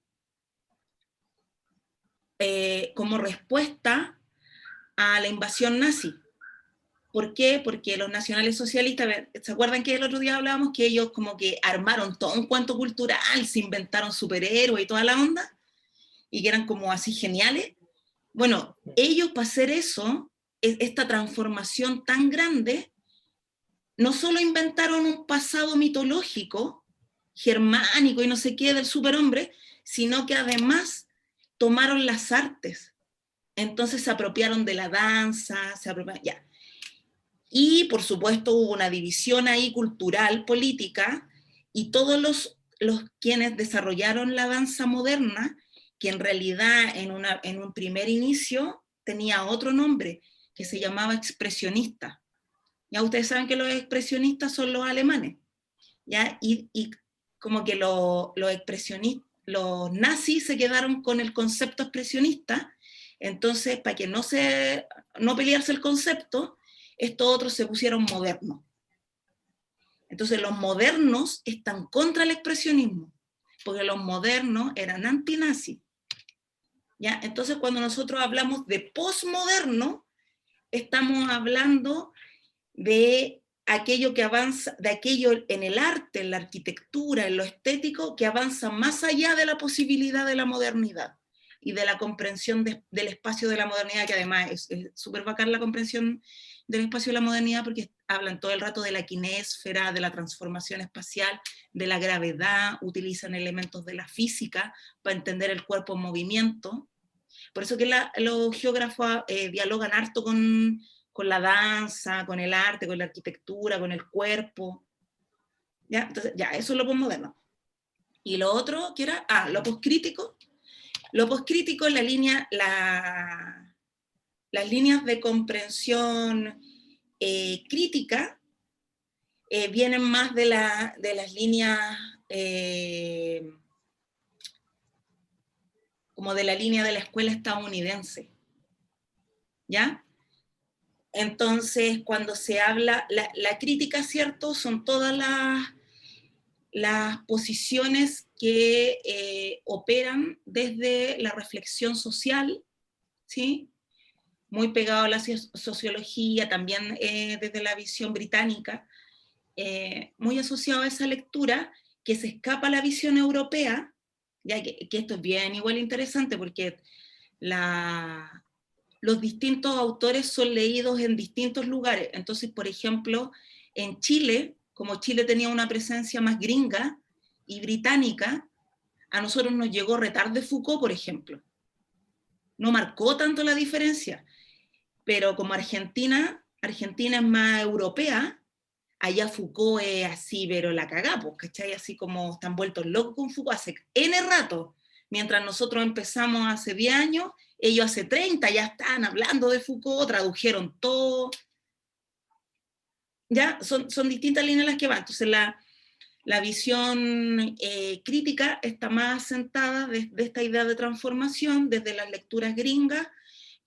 A: como respuesta a la invasión nazi. ¿Por qué? Porque los nacionales socialistas, ¿se acuerdan que el otro día hablábamos que ellos como que armaron todo un cuento cultural, se inventaron superhéroes y toda la onda, y que eran como así geniales? Bueno, ellos para hacer eso, esta transformación tan grande, no solo inventaron un pasado mitológico, germánico y no sé qué del superhombre, sino que además tomaron las artes. Entonces se apropiaron de la danza, ya. Y por supuesto hubo una división ahí cultural, política, y todos los quienes desarrollaron la danza moderna, que en realidad en un primer inicio tenía otro nombre, que se llamaba expresionista. Ya ustedes saben que los expresionistas son los alemanes, ¿ya? Y como que los expresionistas, los nazis se quedaron con el concepto expresionista, entonces para que no pelearse el concepto, estos otros se pusieron modernos. Entonces los modernos están contra el expresionismo, porque los modernos eran antinazis. ¿Ya? Entonces cuando nosotros hablamos de posmoderno, estamos hablando de aquello que avanza, de aquello en el arte, en la arquitectura, en lo estético, que avanza más allá de la posibilidad de la modernidad y de la comprensión del espacio de la modernidad, que además es súper bacán la comprensión del espacio de la modernidad, porque hablan todo el rato de la kinésfera, de la transformación espacial, de la gravedad, utilizan elementos de la física para entender el cuerpo en movimiento. Por eso que los geógrafos dialogan harto con la danza, con el arte, con la arquitectura, con el cuerpo. ¿Ya? Entonces, ya, eso es lo posmoderno. Y lo otro, que era, lo poscrítico, Lo poscrítico, las líneas de comprensión crítica vienen más de las líneas, como de la línea de la escuela estadounidense, ¿ya? Entonces, cuando se habla, la crítica, ¿cierto? Son todas las posiciones que operan desde la reflexión social, ¿sí? Muy pegado a la sociología, también desde la visión británica, muy asociado a esa lectura que se escapa a la visión europea, ya que esto es bien igual interesante porque los distintos autores son leídos en distintos lugares. Entonces, por ejemplo, en Chile, como Chile tenía una presencia más gringa y británica, a nosotros nos llegó Retard de Foucault, por ejemplo. No marcó tanto la diferencia, pero como Argentina es más europea, allá Foucault es así, pero la cagá, pues, ¿cachai? Así como están vueltos locos con Foucault hace N rato. Mientras nosotros empezamos hace 10 años, ellos hace 30 ya estaban hablando de Foucault, tradujeron todo. Ya, son distintas líneas las que van. Entonces la visión crítica está más asentada desde esta idea de transformación, desde las lecturas gringas,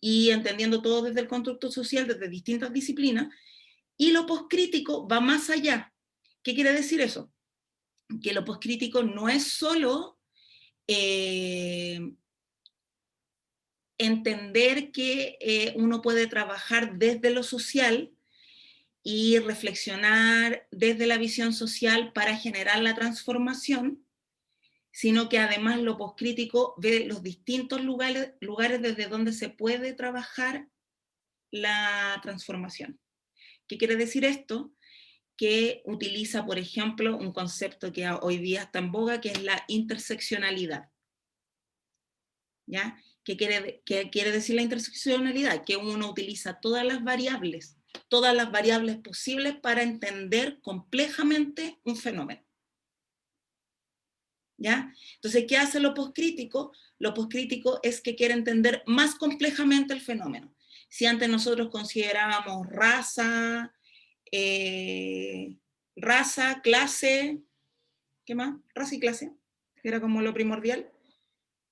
A: y entendiendo todo desde el constructo social, desde distintas disciplinas, y lo poscrítico va más allá. ¿Qué quiere decir eso? Que lo poscrítico no es solo entender que uno puede trabajar desde lo social y reflexionar desde la visión social para generar la transformación, sino que además lo poscrítico ve los distintos lugares desde donde se puede trabajar la transformación. ¿Qué quiere decir esto? Que utiliza, por ejemplo, un concepto que hoy día está en boga, que es la interseccionalidad. ¿Ya? ¿Qué quiere decir la interseccionalidad? Que uno utiliza todas las variables posibles para entender complejamente un fenómeno. ¿Ya? Entonces, ¿qué hace lo poscrítico? Lo poscrítico es que quiere entender más complejamente el fenómeno. Si antes nosotros considerábamos raza, clase, ¿qué más? Raza y clase, que era como lo primordial.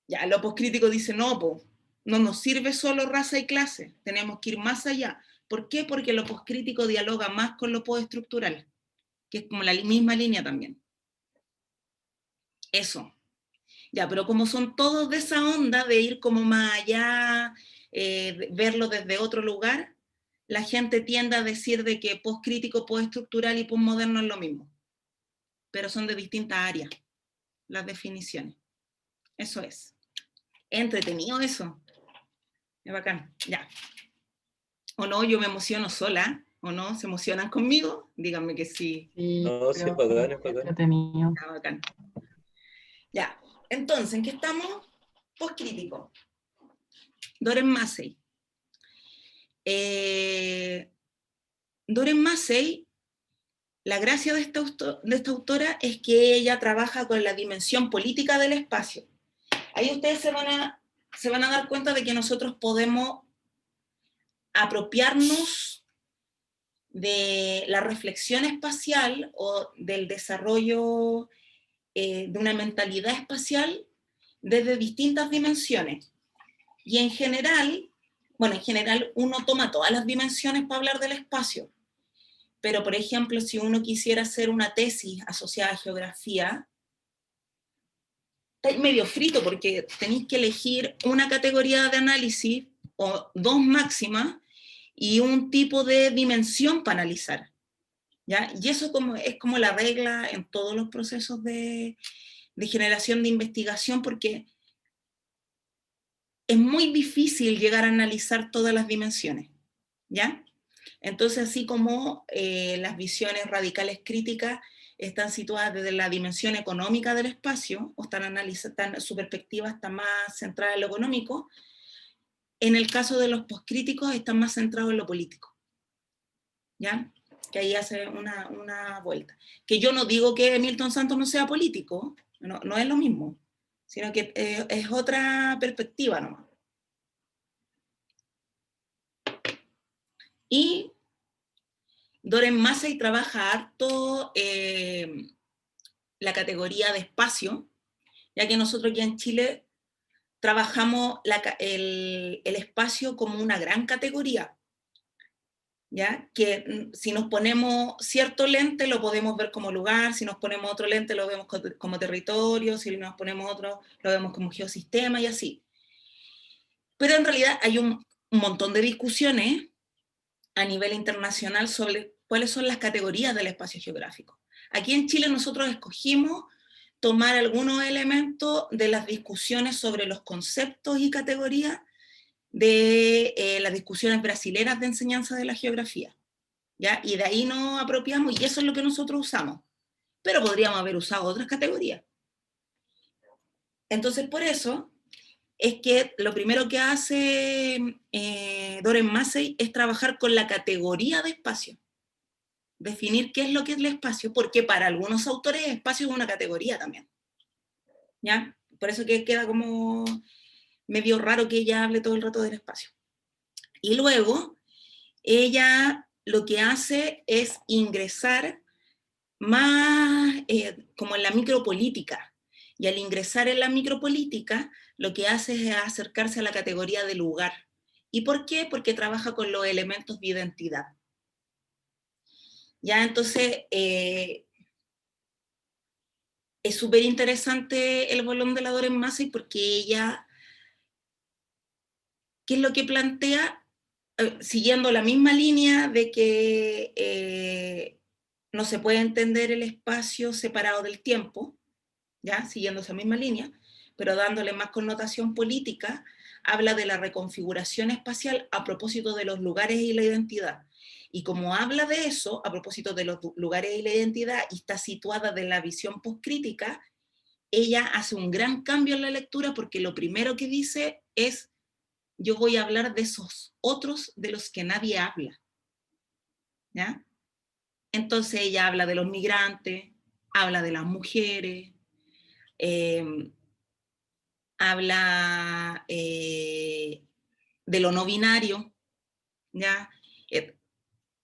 A: Ya, lo poscrítico dice, no, no nos sirve solo raza y clase, tenemos que ir más allá. ¿Por qué? Porque lo poscrítico dialoga más con lo postestructural, que es como la misma línea también. Eso. Ya, pero como son todos de esa onda de ir como más allá, verlo desde otro lugar, la gente tiende a decir de que poscrítico, postestructural y posmoderno es lo mismo. Pero son de distintas áreas, las definiciones. Eso es. Entretenido eso. Es bacán. Ya. ¿O no? Yo me emociono sola. ¿O no? ¿Se emocionan conmigo? Díganme que sí.
E: Sí,
B: No, sí, es
E: creo
B: bacán,
E: que
B: es bacán.
E: entretenido.
A: Está bacán. Ya. Entonces, ¿en qué estamos? Poscrítico. Doren Massey. Doren Massey, la gracia de esta autora es que ella trabaja con la dimensión política del espacio. Ahí ustedes se van a dar cuenta de que nosotros podemos apropiarnos de la reflexión espacial o del desarrollo de una mentalidad espacial desde distintas dimensiones. Y en general uno toma todas las dimensiones para hablar del espacio. Pero, por ejemplo, si uno quisiera hacer una tesis asociada a geografía, está medio frito porque tenéis que elegir una categoría de análisis o dos máximas y un tipo de dimensión para analizar. ¿Ya? Y eso es como la regla en todos los procesos de generación de investigación, porque es muy difícil llegar a analizar todas las dimensiones. ¿Ya? Entonces, así como las visiones radicales críticas están situadas desde la dimensión económica del espacio, o su perspectiva está más centrada en lo económico, en el caso de los poscríticos están más centrados en lo político. ¿Ya? Que ahí hace una vuelta. Que yo no digo que Milton Santos no sea político, no es lo mismo. sino que es otra perspectiva nomás. Y Doren Massey trabaja harto la categoría de espacio, ya que nosotros aquí en Chile trabajamos el espacio como una gran categoría, ¿ya? Que si nos ponemos cierto lente lo podemos ver como lugar, si nos ponemos otro lente lo vemos como territorio, si nos ponemos otro lo vemos como geosistema y así. Pero en realidad hay un montón de discusiones a nivel internacional sobre cuáles son las categorías del espacio geográfico. Aquí en Chile nosotros escogimos tomar algunos elementos de las discusiones sobre los conceptos y categorías de las discusiones brasileras de enseñanza de la geografía, ¿ya? Y de ahí nos apropiamos y eso es lo que nosotros usamos, pero podríamos haber usado otras categorías. Entonces, por eso es que lo primero que hace Doren Massey es trabajar con la categoría de espacio, definir qué es lo que es el espacio, porque para algunos autores espacio es una categoría también, ¿ya? Por eso que queda como medio raro que ella hable todo el rato del espacio. Y luego, ella lo que hace es ingresar más como en la micropolítica, y al ingresar en la micropolítica, lo que hace es acercarse a la categoría de lugar. ¿Y por qué? Porque trabaja con los elementos de identidad. Ya, entonces, es súper interesante el bolón de la Doren Massey porque ella, ¿qué es lo que plantea? Siguiendo la misma línea de que no se puede entender el espacio separado del tiempo, ¿ya? Siguiendo esa misma línea, pero dándole más connotación política, habla de la reconfiguración espacial a propósito de los lugares y la identidad. Y como habla de eso, a propósito de los lugares y la identidad, y está situada de la visión postcrítica, ella hace un gran cambio en la lectura porque lo primero que dice es: yo voy a hablar de esos otros de los que nadie habla, ¿ya? Entonces ella habla de los migrantes, habla de las mujeres, habla de lo no binario, ¿ya?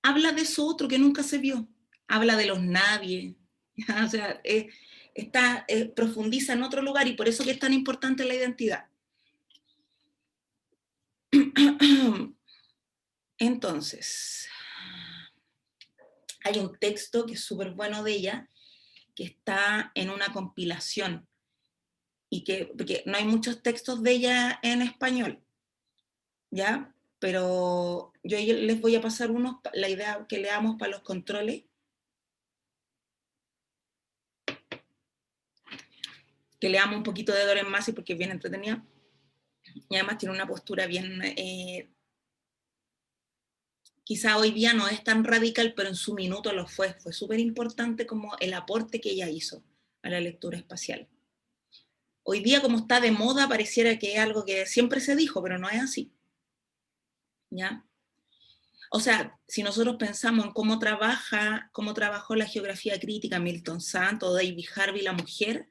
A: Habla de eso otro que nunca se vio, habla de los nadie, ¿ya? O sea, profundiza en otro lugar y por eso que es tan importante la identidad. Entonces, hay un texto que es súper bueno de ella, que está en una compilación, porque no hay muchos textos de ella en español, ¿ya? Pero yo les voy a pasar unos, la idea que leamos para los controles, que leamos un poquito de Doren Massey porque es bien entretenida, y además tiene una postura bien... quizá hoy día no es tan radical, pero en su minuto lo fue súper importante como el aporte que ella hizo a la lectura espacial. Hoy día, como está de moda, pareciera que es algo que siempre se dijo, pero no es así, ¿ya? O sea, si nosotros pensamos en cómo trabajó la geografía crítica Milton Santos o David Harvey, la mujer,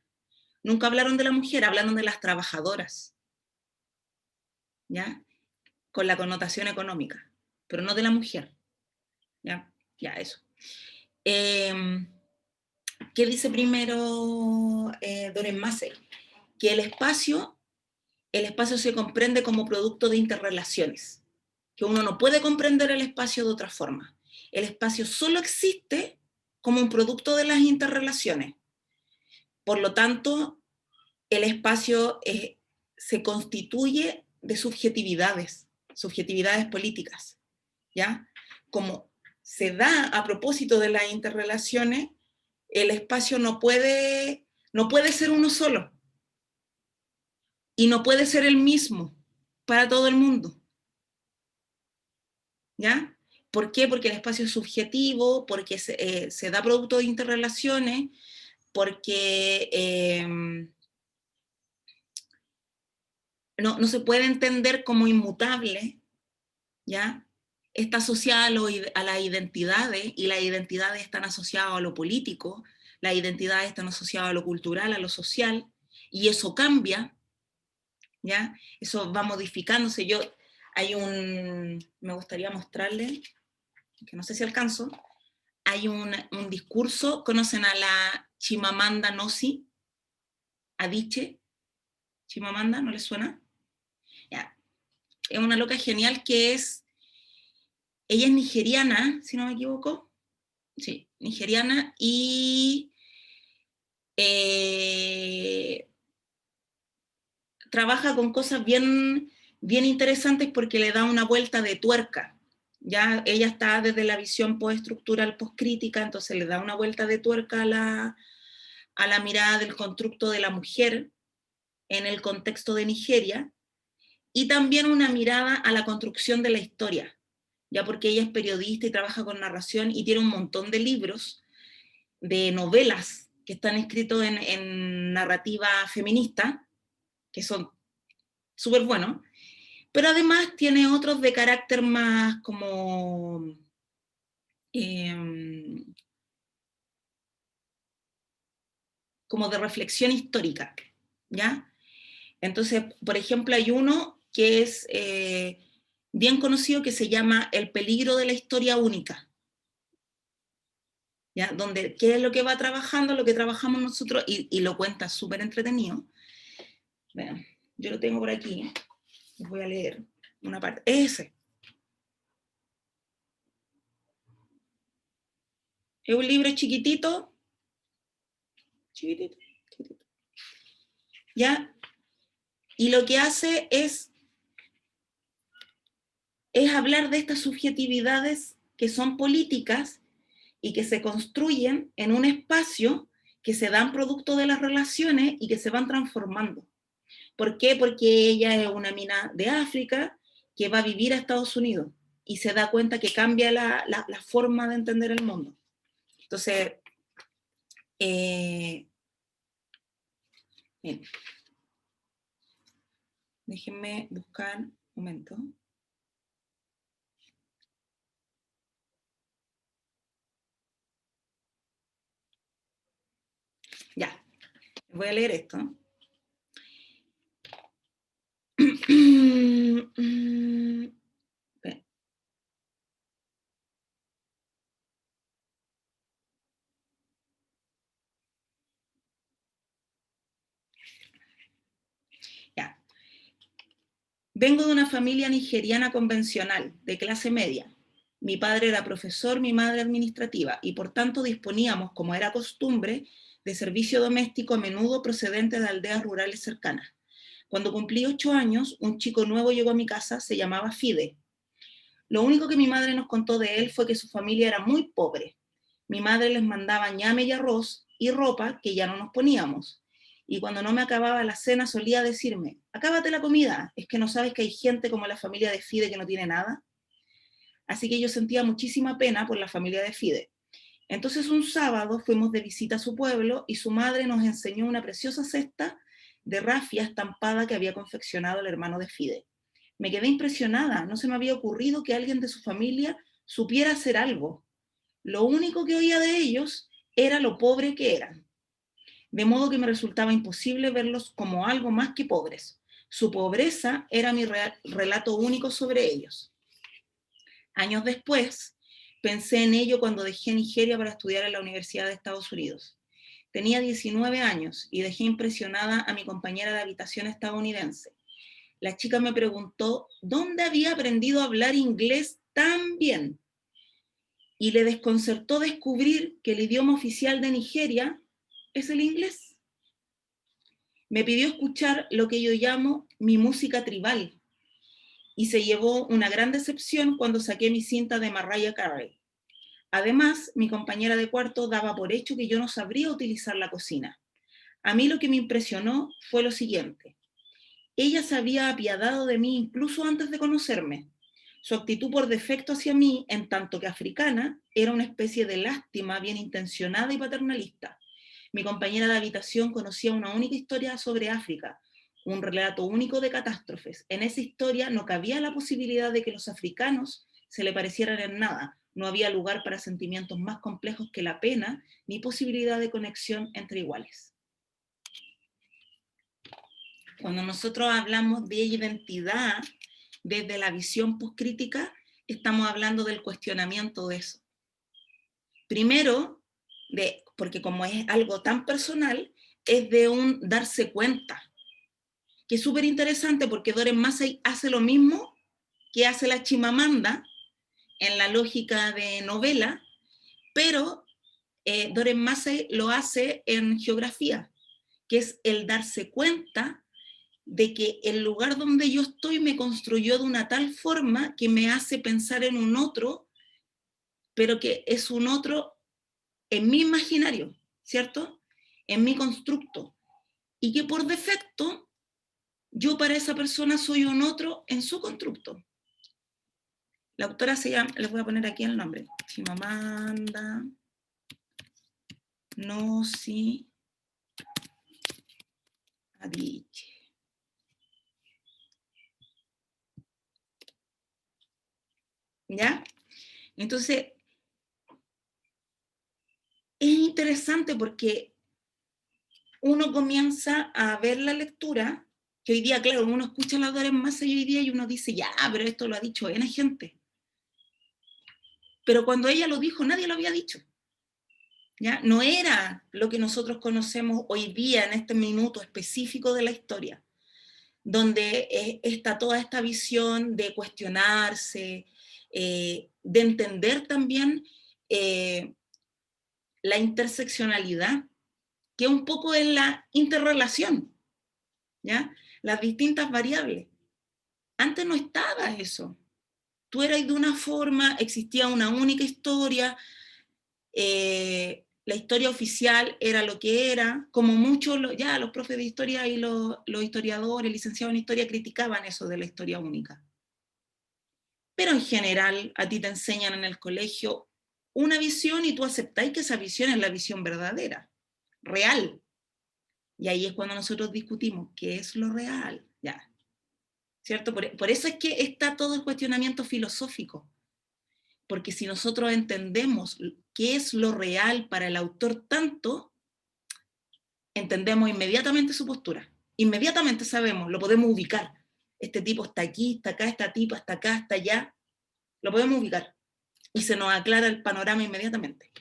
A: nunca hablaron de la mujer, hablaron de las trabajadoras, ¿ya? Con la connotación económica, pero no de la mujer, ¿ya? Ya, eso. ¿Qué dice primero Doren Massey? Que el espacio se comprende como producto de interrelaciones, que uno no puede comprender el espacio de otra forma. El espacio solo existe como un producto de las interrelaciones. Por lo tanto, el espacio se constituye de subjetividades políticas, ¿ya? Como se da a propósito de las interrelaciones, el espacio no puede ser uno solo y no puede ser el mismo para todo el mundo, ¿ya? ¿Por qué? Porque el espacio es subjetivo, porque se da producto de interrelaciones, porque no se puede entender como inmutable, ¿ya? Está asociada a las identidades, y las identidades están asociadas a lo político, las identidades están asociadas a lo cultural, a lo social, y eso cambia, ¿ya? Eso va modificándose. Me gustaría mostrarle, que no sé si alcanzo, hay un discurso, ¿conocen a la Chimamanda Ngozi Adichie? ¿Chimamanda? ¿No les suena? Ya. Es una loca genial ella es nigeriana, si no me equivoco, sí, nigeriana, y trabaja con cosas bien, bien interesantes porque le da una vuelta de tuerca. Ya ella está desde la visión postestructural, postcrítica, entonces le da una vuelta de tuerca a la mirada del constructo de la mujer en el contexto de Nigeria, y también una mirada a la construcción de la historia, ya porque ella es periodista y trabaja con narración y tiene un montón de libros, de novelas que están escritos en narrativa feminista, que son súper buenos, pero además tiene otros de carácter más como como de reflexión histórica, ¿ya? Entonces, por ejemplo, hay uno que es bien conocido que se llama El peligro de la historia única, ¿ya? Donde, ¿qué es lo que va trabajando? Lo que trabajamos nosotros, y lo cuenta súper entretenido. Vean, yo lo tengo por aquí, les voy a leer una parte. Ese. Es un libro chiquitito, chiquitito, chiquitito, ¿ya? Y lo que hace es hablar de estas subjetividades que son políticas y que se construyen en un espacio que se dan producto de las relaciones y que se van transformando. ¿Por qué? Porque ella es una mina de África que va a vivir a Estados Unidos y se da cuenta que cambia la forma de entender el mundo. Entonces, bien. Déjenme buscar un momento. Ya, voy a leer esto. Ya. Vengo de una familia nigeriana convencional, de clase media. Mi padre era profesor, mi madre administrativa, y por tanto disponíamos, como era costumbre, de servicio doméstico a menudo procedente de aldeas rurales cercanas. Cuando cumplí 8 años, un chico nuevo llegó a mi casa, se llamaba Fide. Lo único que mi madre nos contó de él fue que su familia era muy pobre. Mi madre les mandaba ñame y arroz y ropa que ya no nos poníamos. Y cuando no me acababa la cena solía decirme, acábate la comida, es que no sabes que hay gente como la familia de Fide que no tiene nada. Así que yo sentía muchísima pena por la familia de Fide. Entonces un sábado fuimos de visita a su pueblo y su madre nos enseñó una preciosa cesta de rafia estampada que había confeccionado el hermano de Fide. Me quedé impresionada, no se me había ocurrido que alguien de su familia supiera hacer algo. Lo único que oía de ellos era lo pobre que eran. De modo que me resultaba imposible verlos como algo más que pobres. Su pobreza era mi relato único sobre ellos. Años después, pensé en ello cuando dejé Nigeria para estudiar en la Universidad de Estados Unidos. Tenía 19 años y dejé impresionada a mi compañera de habitación estadounidense. La chica me preguntó dónde había aprendido a hablar inglés tan bien, y le desconcertó descubrir que el idioma oficial de Nigeria es el inglés. Me pidió escuchar lo que yo llamo mi música tribal, y se llevó una gran decepción cuando saqué mi cinta de Mariah Carey. Además, mi compañera de cuarto daba por hecho que yo no sabría utilizar la cocina. A mí lo que me impresionó fue lo siguiente. Ella se había apiadado de mí incluso antes de conocerme. Su actitud por defecto hacia mí, en tanto que africana, era una especie de lástima bien intencionada y paternalista. Mi compañera de habitación conocía una única historia sobre África, un relato único de catástrofes. En esa historia no cabía la posibilidad de que los africanos se le parecieran en nada. No había lugar para sentimientos más complejos que la pena, ni posibilidad de conexión entre iguales. Cuando nosotros hablamos de identidad desde la visión postcrítica, estamos hablando del cuestionamiento de eso. Primero, porque como es algo tan personal, es de un darse cuenta, que es súper interesante porque Doren Massey hace lo mismo que hace la Chimamanda en la lógica de novela, pero Doren Massey lo hace en geografía, que es el darse cuenta de que el lugar donde yo estoy me construyó de una tal forma que me hace pensar en un otro, pero que es un otro en mi imaginario, ¿cierto? En mi constructo. Y que por defecto, yo para esa persona soy un otro en su constructo. La autora se llama, les voy a poner aquí el nombre, Chimamanda Ngozi Adichie. ¿Ya? Entonces, es interesante porque uno comienza a ver la lectura, que hoy día, claro, uno escucha la Doren Massey hoy día y uno dice, ya, pero esto lo ha dicho N gente. Pero cuando ella lo dijo, nadie lo había dicho. ¿Ya? No era lo que nosotros conocemos hoy día en este minuto específico de la historia, donde está toda esta visión de cuestionarse, de entender también la interseccionalidad, que un poco es la interrelación, ¿ya? Las distintas variables. Antes no estaba eso. Tú eras de una forma, existía una única historia, la historia oficial era lo que era, como muchos, ya los profes de historia y los historiadores, licenciados en historia, criticaban eso de la historia única. Pero en general, a ti te enseñan en el colegio una visión y tú aceptáis que esa visión es la visión verdadera, real. Y ahí es cuando nosotros discutimos qué es lo real, ya. ¿Cierto? Por eso es que está todo el cuestionamiento filosófico. Porque si nosotros entendemos qué es lo real para el autor tanto, entendemos inmediatamente su postura. Inmediatamente sabemos, lo podemos ubicar. Este tipo está aquí, está acá, esta tipa está acá, está allá. Lo podemos ubicar. Y se nos aclara el panorama inmediatamente.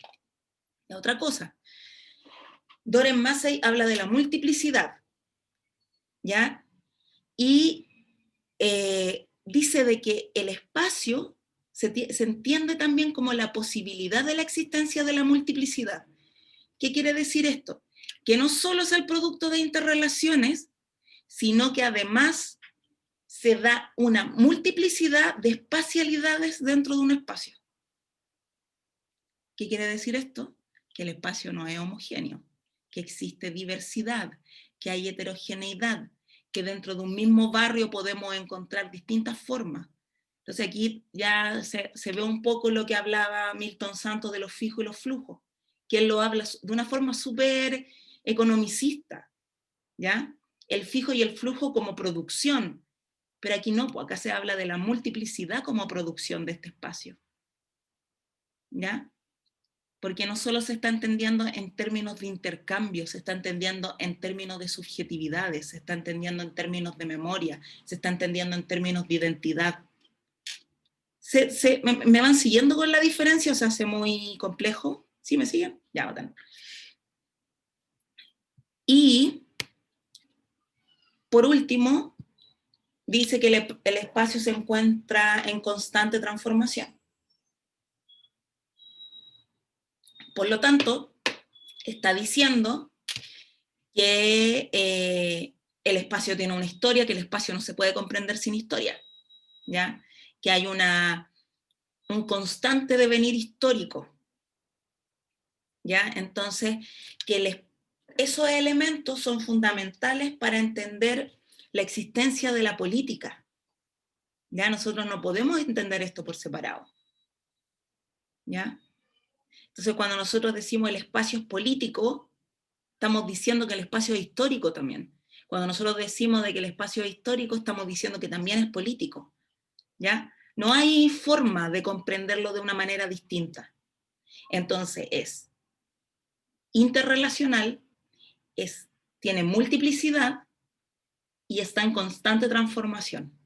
A: Y otra cosa, Doren Massey habla de la multiplicidad, ¿ya? Y dice de que el espacio se entiende también como la posibilidad de la existencia de la multiplicidad. ¿Qué quiere decir esto? Que no solo es el producto de interrelaciones, sino que además se da una multiplicidad de espacialidades dentro de un espacio. ¿Qué quiere decir esto? Que el espacio no es homogéneo, que existe diversidad, que hay heterogeneidad, que dentro de un mismo barrio podemos encontrar distintas formas. Entonces aquí ya se ve un poco lo que hablaba Milton Santos de los fijos y los flujos, que él lo habla de una forma súper economicista, ¿ya? El fijo y el flujo como producción, pero aquí no, pues acá se habla de la multiplicidad como producción de este espacio, ¿ya? Porque no solo se está entendiendo en términos de intercambio, se está entendiendo en términos de subjetividades, se está entendiendo en términos de memoria, se está entendiendo en términos de identidad. ¿Me van siguiendo con la diferencia? ¿O se hace muy complejo? ¿Sí me siguen? Ya, bacán. Y, por último, dice que el espacio se encuentra en constante transformación. Por lo tanto, está diciendo que el espacio tiene una historia, que el espacio no se puede comprender sin historia, ¿ya? Que hay un constante devenir histórico, ¿ya? Entonces, que esos elementos son fundamentales para entender la existencia de la política, ¿ya? Nosotros no podemos entender esto por separado, ¿ya? Entonces, cuando nosotros decimos el espacio es político, estamos diciendo que el espacio es histórico también. Cuando nosotros decimos de que el espacio es histórico, estamos diciendo que también es político, ¿ya? No hay forma de comprenderlo de una manera distinta. Entonces es interrelacional, tiene multiplicidad y está en constante transformación.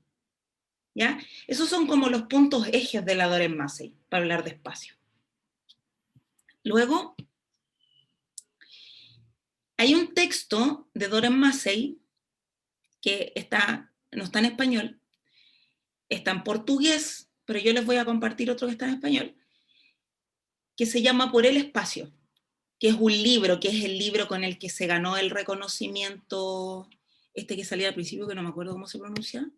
A: ¿Ya? Esos son como los puntos ejes de la Doreen Massey, para hablar de espacio. Luego, hay un texto de Doreen Massey que no está en español, está en portugués, pero yo les voy a compartir otro que está en español, que se llama Por el espacio, que es un libro, que es el libro con el que se ganó el reconocimiento, que salía al principio, que no me acuerdo cómo se pronuncia,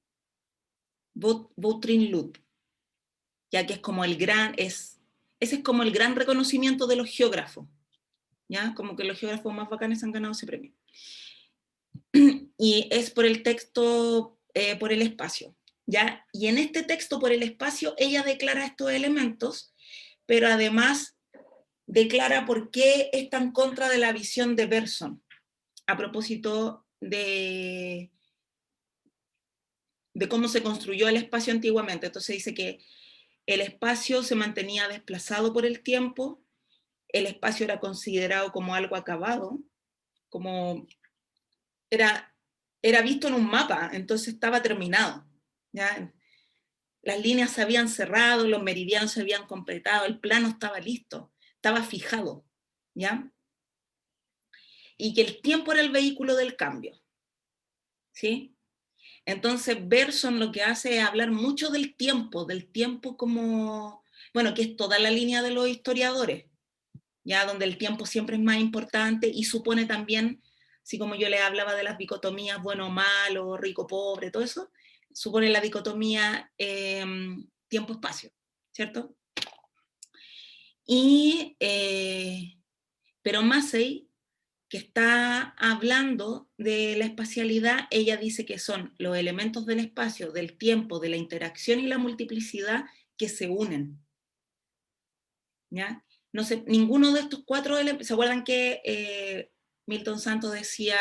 A: Vautrin Lud, ya que es como ese es como el gran reconocimiento de los geógrafos, ¿ya? Como que los geógrafos más bacanes han ganado ese premio. Y es por el texto Por el espacio, ¿ya? Y en este texto Por el espacio ella declara estos elementos, pero además declara por qué está en contra de la visión de Bergson, a propósito de cómo se construyó el espacio antiguamente. Entonces dice que el espacio se mantenía desplazado por el tiempo, el espacio era considerado como algo acabado, como era visto en un mapa, entonces estaba terminado, ¿ya? Las líneas se habían cerrado, los meridianos se habían completado, el plano estaba listo, estaba fijado, ¿ya? Y que el tiempo era el vehículo del cambio, ¿sí? Entonces Bergson lo que hace es hablar mucho del tiempo como, bueno, que es toda la línea de los historiadores, ya donde el tiempo siempre es más importante y supone también, así como yo le hablaba de las dicotomías bueno o malo, rico pobre, todo eso, supone la dicotomía tiempo-espacio, ¿cierto? Y, pero Massey, que está hablando de la espacialidad, ella dice que son los elementos del espacio, del tiempo, de la interacción y la multiplicidad que se unen, ¿ya? No sé, ninguno de estos cuatro elementos, ¿se acuerdan que Milton Santos decía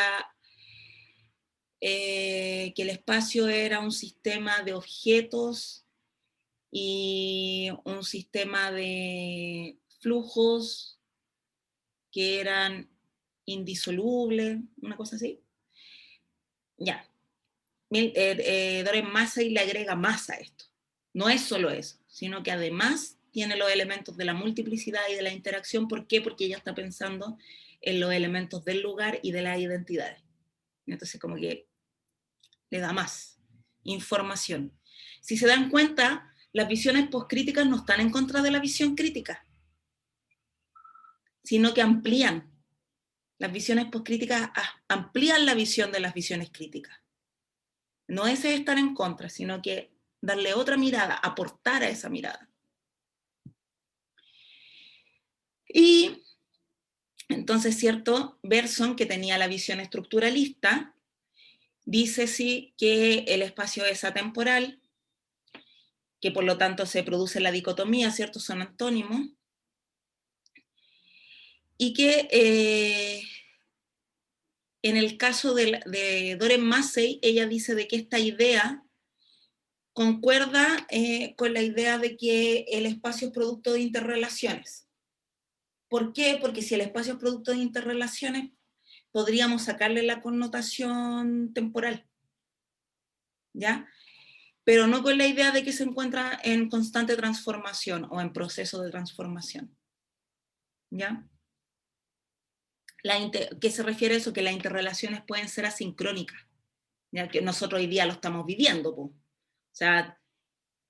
A: que el espacio era un sistema de objetos y un sistema de flujos que eran indisolubles, una cosa así? Ya. Doreen Massey le agrega más a esto. No es solo eso, sino que además tiene los elementos de la multiplicidad y de la interacción. ¿Por qué? Porque ella está pensando en los elementos del lugar y de las identidades. Entonces, como que le da más información. Si se dan cuenta, las visiones postcríticas no están en contra de la visión crítica, sino que amplían. Las visiones postcríticas amplían la visión de las visiones críticas. No es estar en contra, sino que darle otra mirada, aportar a esa mirada. Y entonces, cierto, Bergson, que tenía la visión estructuralista, dice sí que el espacio es atemporal, que por lo tanto se produce la dicotomía, ¿cierto? Son antónimos. Y que en el caso de Doreen Massey, ella dice de que esta idea concuerda con la idea de que el espacio es producto de interrelaciones. ¿Por qué? Porque si el espacio es producto de interrelaciones, podríamos sacarle la connotación temporal, ¿ya? Pero no con la idea de que se encuentra en constante transformación o en proceso de transformación, ¿ya? ¿Qué se refiere a eso? Que las interrelaciones pueden ser asincrónicas, ya que nosotros hoy día lo estamos viviendo, po. O sea,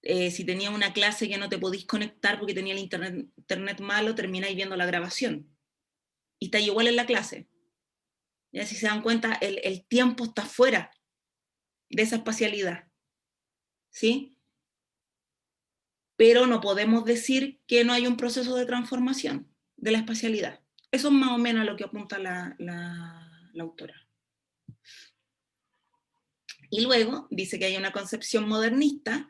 A: si tenías una clase que no te podís conectar porque tenía el internet malo, termináis viendo la grabación. Y está igual en la clase. Ya si se dan cuenta, el tiempo está fuera de esa espacialidad, ¿sí? Pero no podemos decir que no hay un proceso de transformación de la espacialidad. Eso es más o menos a lo que apunta la autora. Y luego dice que hay una concepción modernista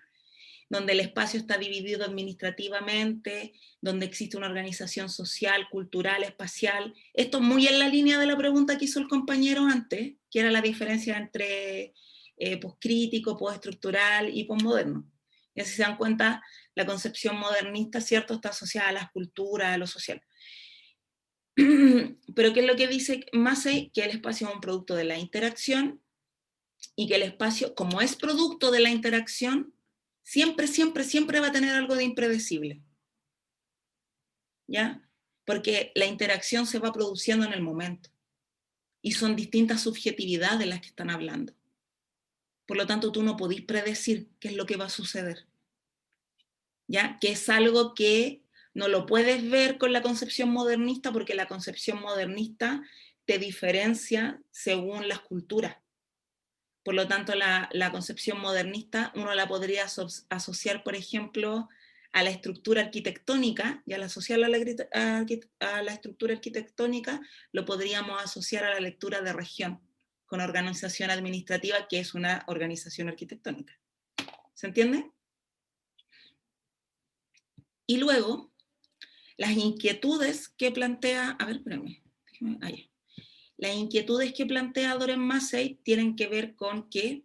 A: donde el espacio está dividido administrativamente, donde existe una organización social, cultural, espacial. Esto muy en la línea de la pregunta que hizo el compañero antes, que era la diferencia entre poscrítico, postestructural y posmoderno. Y así se dan cuenta, la concepción modernista, ¿cierto?, está asociada a las culturas, a lo social. Pero ¿qué es lo que dice Massey? Que el espacio es un producto de la interacción y que el espacio, como es producto de la interacción, siempre, siempre, siempre va a tener algo de impredecible. ¿Ya? Porque la interacción se va produciendo en el momento. Y son distintas subjetividades las que están hablando. Por lo tanto, tú no podís predecir qué es lo que va a suceder. ¿Ya? Que es algo que no lo puedes ver con la concepción modernista, porque la concepción modernista te diferencia según las culturas. Por lo tanto, la concepción modernista uno la podría asociar, por ejemplo, a la estructura arquitectónica, y al asociarla a la estructura arquitectónica lo podríamos asociar a la lectura de región, con organización administrativa, que es una organización arquitectónica. ¿Se entiende? Y luego, las inquietudes que plantea, a ver, espérame, ahí. Las inquietudes que plantea Doreen Massey tienen que ver con que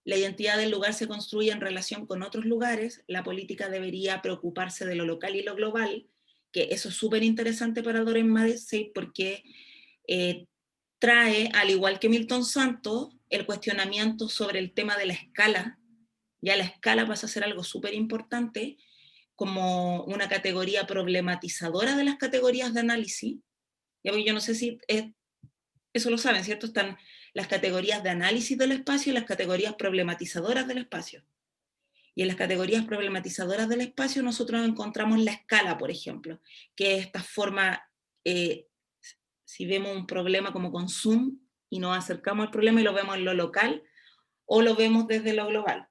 A: la identidad del lugar se construye en relación con otros lugares, la política debería preocuparse de lo local y lo global, que eso es súper interesante para Doreen Massey porque trae, al igual que Milton Santos, el cuestionamiento sobre el tema de la escala. Ya la escala pasa a ser algo súper importante como una categoría problematizadora de las categorías de análisis. Ya, yo no sé si eso lo saben, ¿cierto? Están las categorías de análisis del espacio y las categorías problematizadoras del espacio. Y en las categorías problematizadoras del espacio nosotros encontramos la escala, por ejemplo, que es esta forma, si vemos un problema como con zoom y nos acercamos al problema y lo vemos en lo local o lo vemos desde lo global,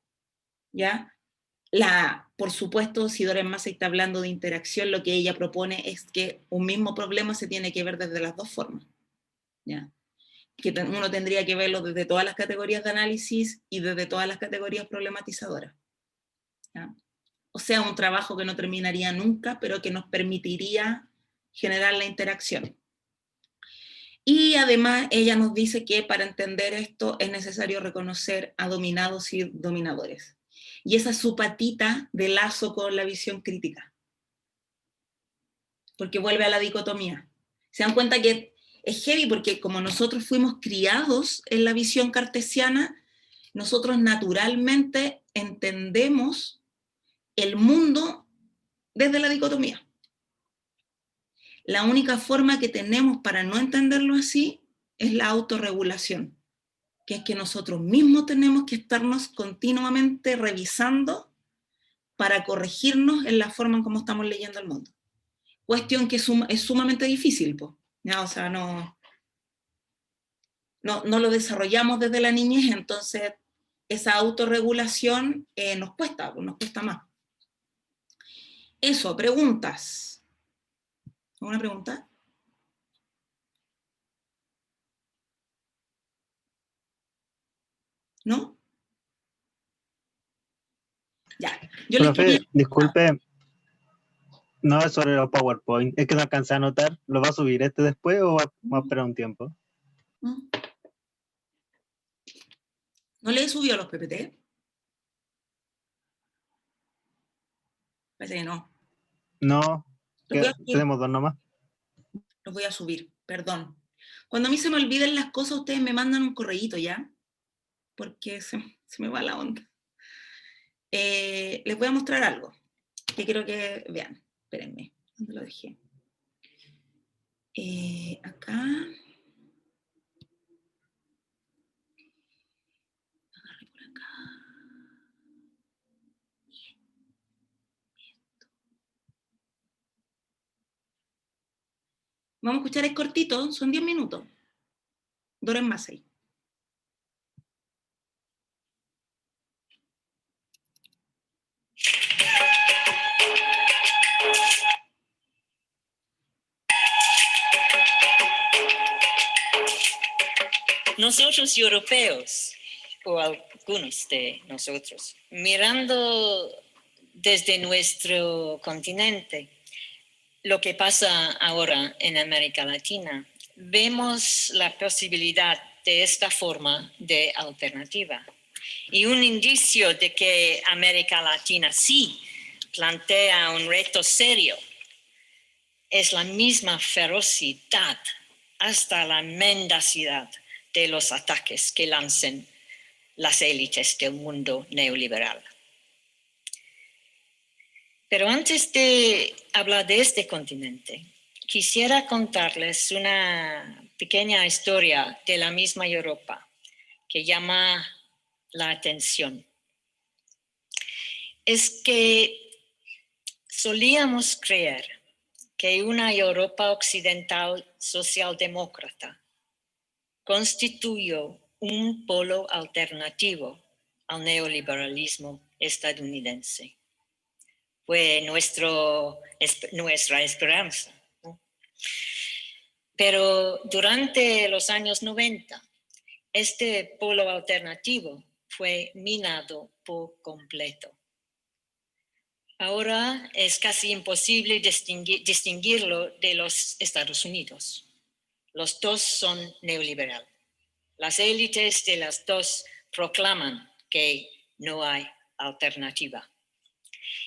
A: ¿ya? Por supuesto, si Doreen Massey está hablando de interacción, lo que ella propone es que un mismo problema se tiene que ver desde las dos formas, ¿ya? Que uno tendría que verlo desde todas las categorías de análisis y desde todas las categorías problematizadoras, ¿ya? O sea, un trabajo que no terminaría nunca, pero que nos permitiría generar la interacción. Y además ella nos dice que para entender esto es necesario reconocer a dominados y dominadores. Y esa es su patita de lazo con la visión crítica. Porque vuelve a la dicotomía. Se dan cuenta que es heavy porque como nosotros fuimos criados en la visión cartesiana, nosotros naturalmente entendemos el mundo desde la dicotomía. La única forma que tenemos para no entenderlo así es la autorregulación, que es que nosotros mismos tenemos que estarnos continuamente revisando para corregirnos en la forma en cómo estamos leyendo el mundo. Cuestión que es sumamente difícil, pues. ¿Ya? O sea, no lo desarrollamos desde la niñez, entonces esa autorregulación nos cuesta más. Eso, preguntas. ¿Alguna pregunta? ¿No? Ya. Yo les
H: Profe,
A: quería...
H: disculpe, no es sobre los PowerPoint, es que no alcancé a anotar. ¿Lo va a subir después o va a esperar un tiempo?
A: ¿No le he subido los PPT? Parece que no.
H: No, tenemos dos nomás.
A: Los voy a subir, perdón. Cuando a mí se me olviden las cosas, ustedes me mandan un correíto, ¿ya? Porque se me va la onda. Les voy a mostrar algo que quiero que vean. Espérenme, ¿dónde lo dejé? Acá. Agarré por acá. Vamos a escuchar, es cortito, son 10 minutos. Doreen Massey.
I: Nosotros europeos, o algunos de nosotros, mirando desde nuestro continente lo que pasa ahora en América Latina, vemos la posibilidad de esta forma de alternativa. Y un indicio de que América Latina sí plantea un reto serio es la misma ferocidad, hasta la mendacidad de los ataques que lancen las élites del mundo neoliberal. Pero antes de hablar de este continente, quisiera contarles una pequeña historia de la misma Europa que llama la atención. Es que solíamos creer que una Europa occidental socialdemócrata constituyó un polo alternativo al neoliberalismo estadounidense. Fue nuestra esperanza, ¿no? Pero durante los años 90, este polo alternativo fue minado por completo. Ahora es casi imposible distinguirlo de los Estados Unidos. Los dos son neoliberales. Las élites de las dos proclaman que no hay alternativa.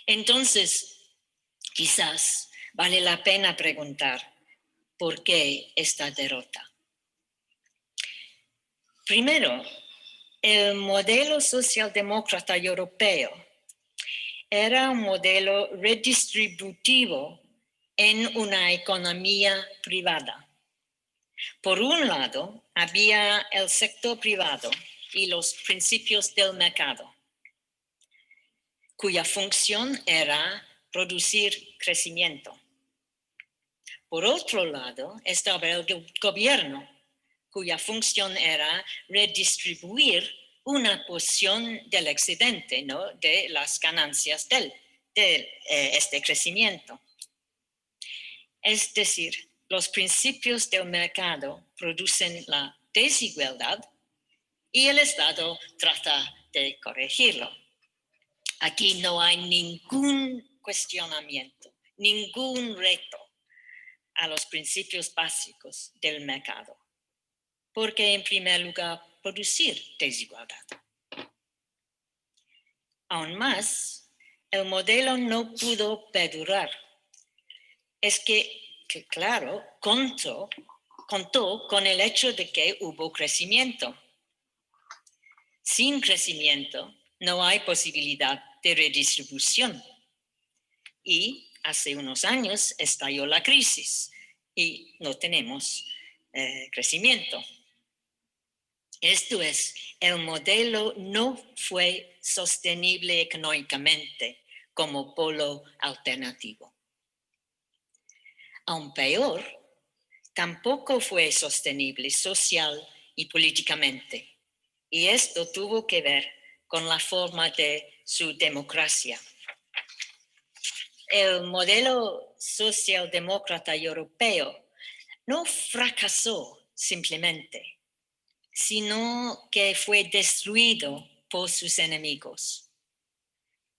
I: Entonces, quizás vale la pena preguntar por qué esta derrota. Primero, el modelo socialdemócrata europeo era un modelo redistributivo en una economía privada. Por un lado, había el sector privado y los principios del mercado, cuya función era producir crecimiento. Por otro lado, estaba el gobierno, cuya función era redistribuir una porción del excedente, ¿no?, de las ganancias de este crecimiento. Es decir, los principios del mercado producen la desigualdad y el Estado trata de corregirlo. Aquí no hay ningún cuestionamiento, ningún reto a los principios básicos del mercado, porque en primer lugar producir desigualdad. Aún más, el modelo no pudo perdurar. Es que claro, contó con el hecho de que hubo crecimiento. Sin crecimiento no hay posibilidad de redistribución. Y hace unos años estalló la crisis y no tenemos crecimiento. Esto es, el modelo no fue sostenible económicamente como polo alternativo. Aún peor, tampoco fue sostenible social y políticamente. Y esto tuvo que ver con la forma de su democracia. El modelo socialdemócrata europeo no fracasó simplemente, sino que fue destruido por sus enemigos.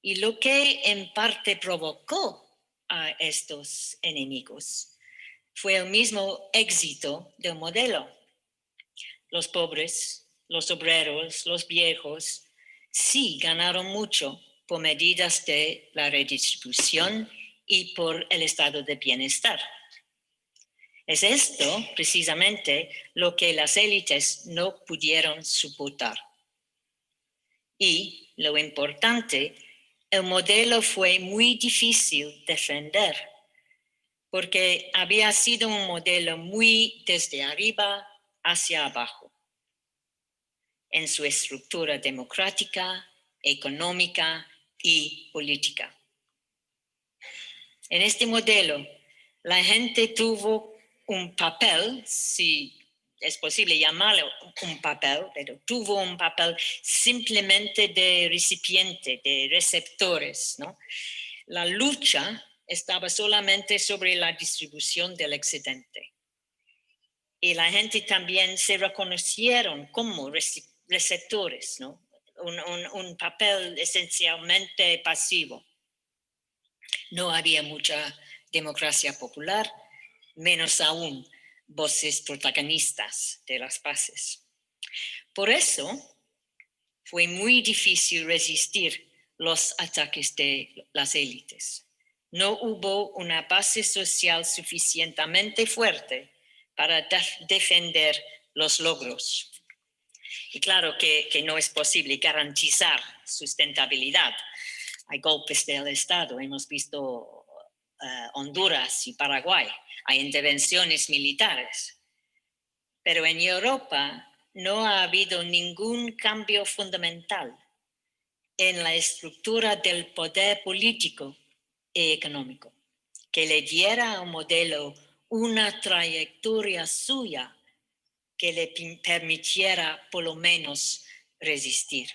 I: Y lo que en parte provocó a estos enemigos fue el mismo éxito del modelo. Los pobres, los obreros, los viejos, sí ganaron mucho por medidas de la redistribución y por el estado de bienestar. Es esto precisamente lo que las élites no pudieron soportar. Y lo importante, el modelo fue muy difícil defender, porque había sido un modelo muy desde arriba hacia abajo, en su estructura democrática, económica y política. En este modelo, la gente tuvo un papel, si es posible llamarlo un papel, pero tuvo un papel simplemente de recipiente, de receptores, ¿no? La lucha estaba solamente sobre la distribución del excedente. Y la gente también se reconocieron como receptores, ¿no? Un papel esencialmente pasivo. No había mucha democracia popular, menos aún voces protagonistas de las paces. Por eso fue muy difícil resistir los ataques de las élites. No hubo una base social suficientemente fuerte para defender los logros. Y claro que no es posible garantizar sustentabilidad. Hay golpes del Estado, hemos visto Honduras y Paraguay, hay intervenciones militares. Pero en Europa no ha habido ningún cambio fundamental en la estructura del poder político y económico, que le diera a un modelo una trayectoria suya que le permitiera por lo menos resistir.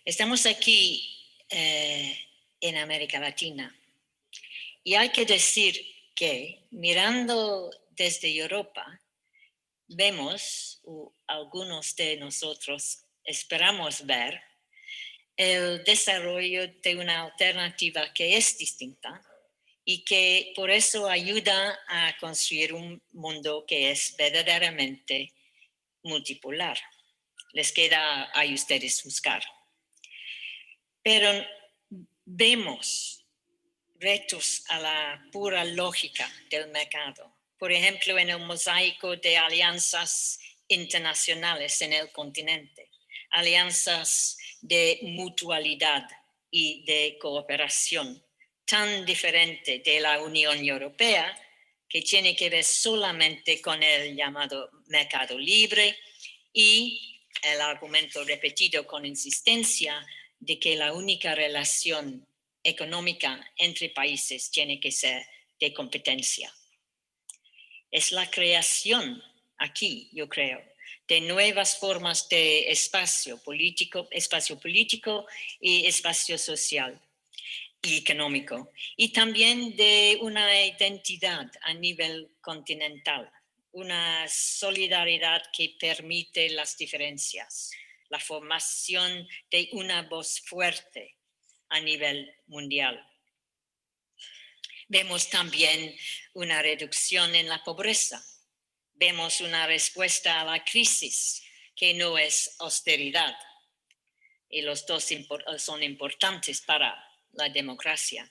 I: Estamos aquí en América Latina y hay que decir que mirando desde Europa, vemos, o algunos de nosotros esperamos ver, el desarrollo de una alternativa que es distinta y que por eso ayuda a construir un mundo que es verdaderamente multipolar. Les queda a ustedes buscar. Pero vemos retos a la pura lógica del mercado. Por ejemplo, en el mosaico de alianzas internacionales en el continente, alianzas de mutualidad y de cooperación, tan diferente de la Unión Europea, que tiene que ver solamente con el llamado mercado libre y el argumento repetido con insistencia de que la única relación económica entre países tiene que ser de competencia. Es la creación aquí, yo creo, de nuevas formas de espacio político y espacio social y económico, y también de una identidad a nivel continental, una solidaridad que permite las diferencias, la formación de una voz fuerte a nivel mundial. Vemos también una reducción en la pobreza. Vemos una respuesta a la crisis que no es austeridad. Y los dos son importantes para la democracia.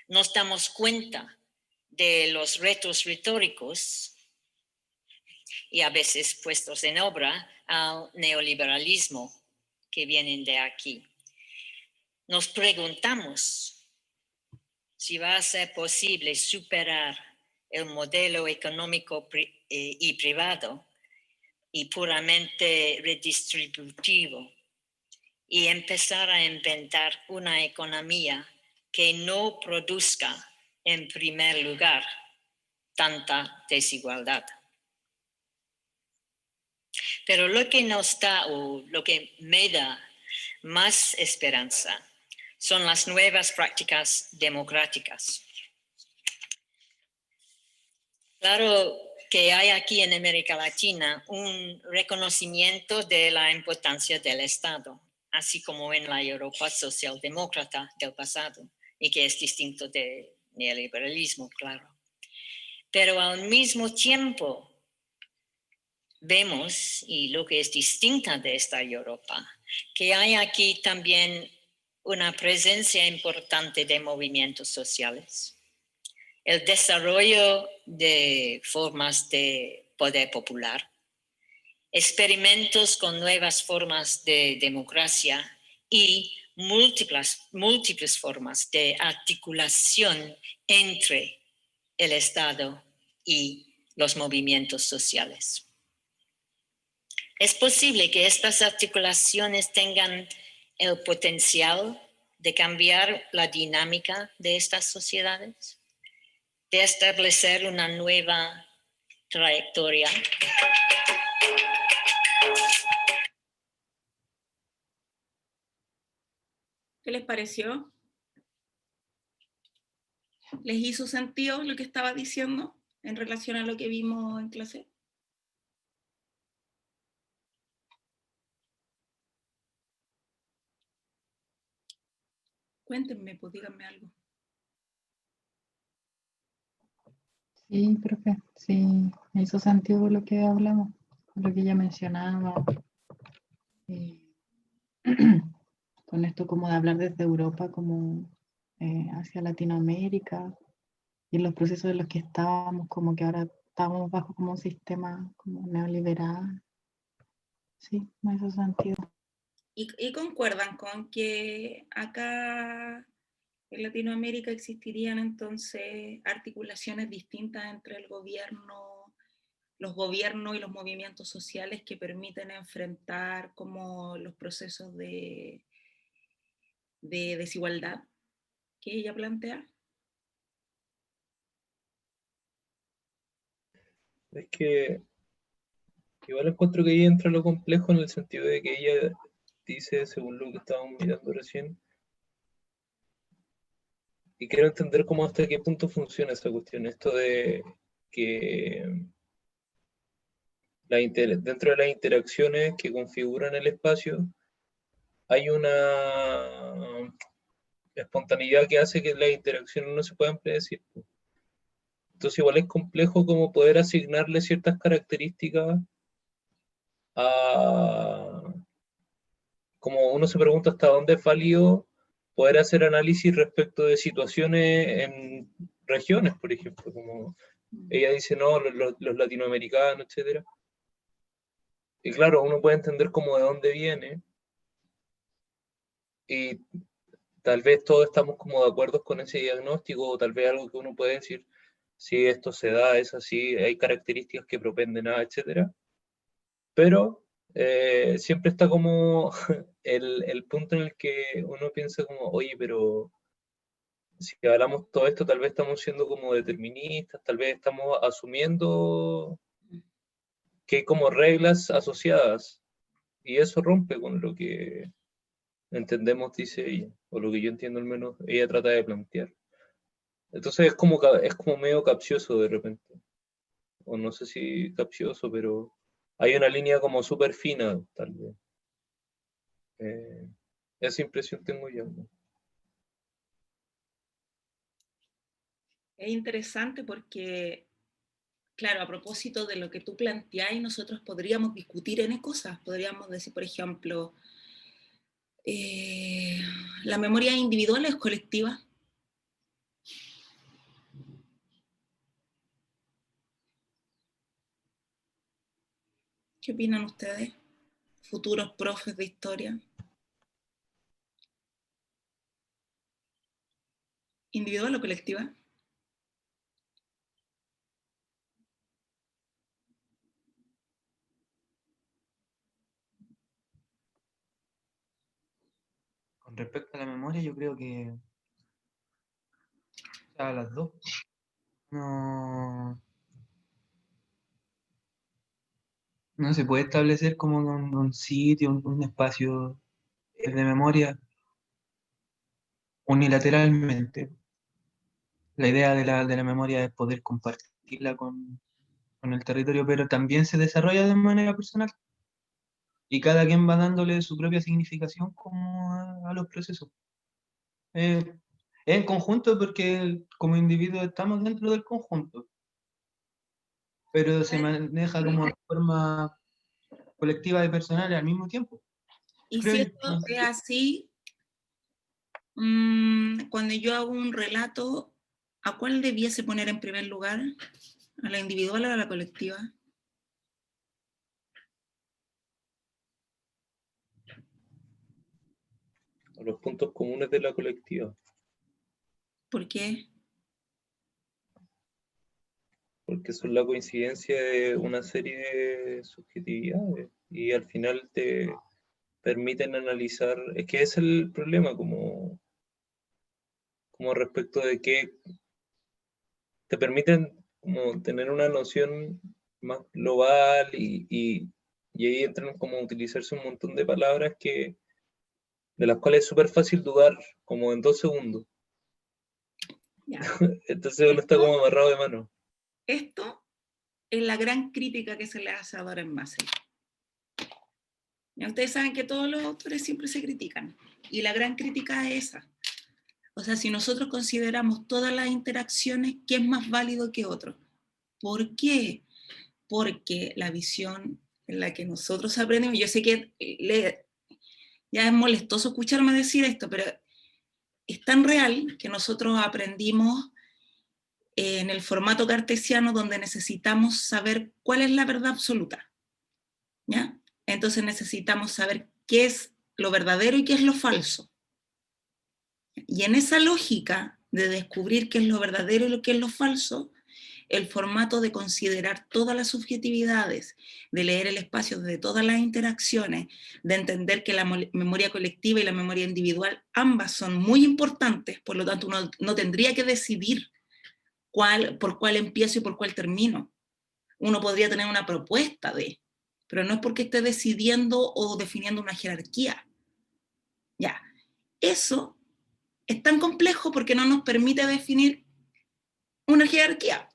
I: Nos damos cuenta de los retos retóricos y a veces puestos en obra al neoliberalismo que vienen de aquí. Nos preguntamos si va a ser posible superar el modelo económico y privado y puramente redistributivo y empezar a inventar una economía que no produzca en primer lugar tanta desigualdad. Pero lo que nos da o lo que me da más esperanza son las nuevas prácticas democráticas. Claro que hay aquí en América Latina un reconocimiento de la importancia del Estado, así como en la Europa socialdemócrata del pasado, y que es distinto del neoliberalismo, claro. Pero al mismo tiempo vemos, y lo que es distinta de esta Europa, que hay aquí también una presencia importante de movimientos sociales, el desarrollo de formas de poder popular, experimentos con nuevas formas de democracia y múltiples formas de articulación entre el Estado y los movimientos sociales. Es posible que estas articulaciones tengan el potencial de cambiar la dinámica de estas sociedades, de establecer una nueva trayectoria.
A: ¿Qué les pareció? ¿Les hizo sentido lo que estaba diciendo en relación a lo que vimos en clase? Cuéntenme, pues díganme algo.
E: Sí, profe, sí, me hizo sentido lo que hablamos, lo que ella mencionaba, con esto como de hablar desde Europa como hacia Latinoamérica y en los procesos en los que estábamos, como que ahora estamos bajo como un sistema como neoliberal. Sí, en ese sentido.
A: Y concuerdan con que acá en Latinoamérica existirían entonces articulaciones distintas entre el gobierno, los gobiernos y los movimientos sociales que permiten enfrentar como los procesos de desigualdad que ella plantea.
B: Es que igual encuentro que ahí entra lo complejo en el sentido de que ella dice, según lo que estábamos mirando recién, y quiero entender cómo hasta qué punto funciona esa cuestión, esto de que dentro de las interacciones que configuran el espacio hay una espontaneidad que hace que las interacciones no se puedan predecir. Entonces igual es complejo como poder asignarle ciertas características a... Como uno se pregunta hasta dónde es válido poder hacer análisis respecto de situaciones en regiones, por ejemplo, como ella dice, no, los latinoamericanos, etc. Y claro, uno puede entender como de dónde viene, y tal vez todos estamos como de acuerdo con ese diagnóstico, o tal vez algo que uno puede decir, si esto se da, es así, hay características que propenden a, etc. Pero siempre está como el punto en el que uno piensa como, oye, pero si hablamos todo esto, tal vez estamos siendo como deterministas, tal vez estamos asumiendo que hay como reglas asociadas, y eso rompe con lo que entendemos, dice ella, o lo que yo entiendo al menos, ella trata de plantear. Entonces es como medio capcioso de repente, o no sé si capcioso, pero hay una línea como súper fina, tal vez. Esa impresión tengo yo, ¿no?
A: Es interesante porque, claro, a propósito de lo que tú planteás, nosotros podríamos discutir en cosas. Podríamos decir, por ejemplo, ¿la memoria individual es colectiva? ¿Qué opinan ustedes, futuros profes de historia? ¿Individual o colectiva?
G: Con respecto a la memoria, yo creo que a las dos. No se puede establecer como un sitio, un espacio de memoria unilateralmente. La idea de la memoria es poder compartirla con el territorio, pero también se desarrolla de manera personal. Y cada quien va dándole su propia significación como a los procesos. En conjunto porque como individuos estamos dentro del conjunto, pero se maneja como de forma colectiva y personal al mismo tiempo.
A: Y
G: Creo
A: si
G: yo.
A: esto es así, cuando yo hago un relato, ¿a cuál debiese poner en primer lugar? ¿A la individual o a la colectiva?
B: A los puntos comunes de la colectiva.
A: ¿Por qué?
B: Porque son la coincidencia de una serie de subjetividades, y al final te permiten analizar, es que es el problema, como respecto de que te permiten como tener una noción más global, y ahí entran como a utilizarse un montón de palabras de las cuales es súper fácil dudar como en 2 segundos.
A: Ya.
B: Entonces uno está como amarrado de mano.
A: Esto es la gran crítica que se le hace a Doren Massey. Ya ustedes saben que todos los autores siempre se critican, y la gran crítica es esa. O sea, si nosotros consideramos todas las interacciones, ¿qué es más válido que otro? ¿Por qué? Porque la visión en la que nosotros aprendemos, yo sé que ya es molestoso escucharme decir esto, pero es tan real que nosotros aprendimos en el formato cartesiano donde necesitamos saber cuál es la verdad absoluta, ¿ya? Entonces necesitamos saber qué es lo verdadero y qué es lo falso. Y en esa lógica de descubrir qué es lo verdadero y qué es lo falso, el formato de considerar todas las subjetividades, de leer el espacio de todas las interacciones, de entender que la memoria colectiva y la memoria individual ambas son muy importantes, por lo tanto uno no tendría que decidir por cuál empiezo y por cuál termino. Uno podría tener una propuesta pero no es porque esté decidiendo o definiendo una jerarquía. Ya, eso es tan complejo porque no nos permite definir una jerarquía.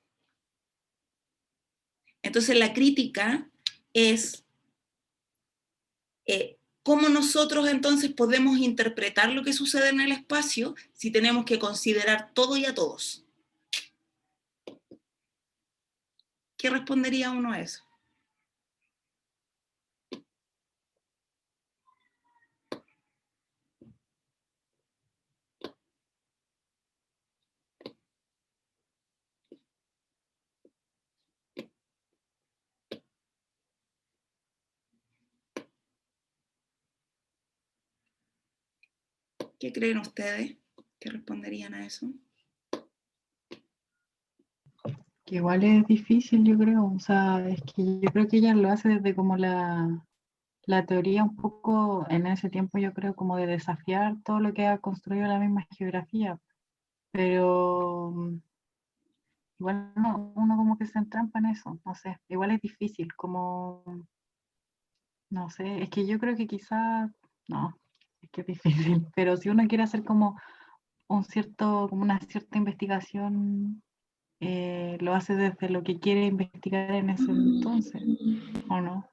A: Entonces la crítica es cómo nosotros entonces podemos interpretar lo que sucede en el espacio si tenemos que considerar todo y a todos. ¿Qué respondería uno a eso? ¿Qué creen ustedes? ¿Qué responderían a eso?
E: Que igual es difícil, yo creo. O sea, es que yo creo que ella lo hace desde como la teoría un poco, en ese tiempo yo creo como de desafiar todo lo que ha construido la misma geografía. Pero igual uno como que se entrampa en eso, no sé. Igual es difícil, como, no sé, es que yo creo que quizás, no, es que es difícil. Pero si uno quiere hacer como como una cierta investigación, lo hace desde lo que quiere investigar en ese entonces, ¿o no?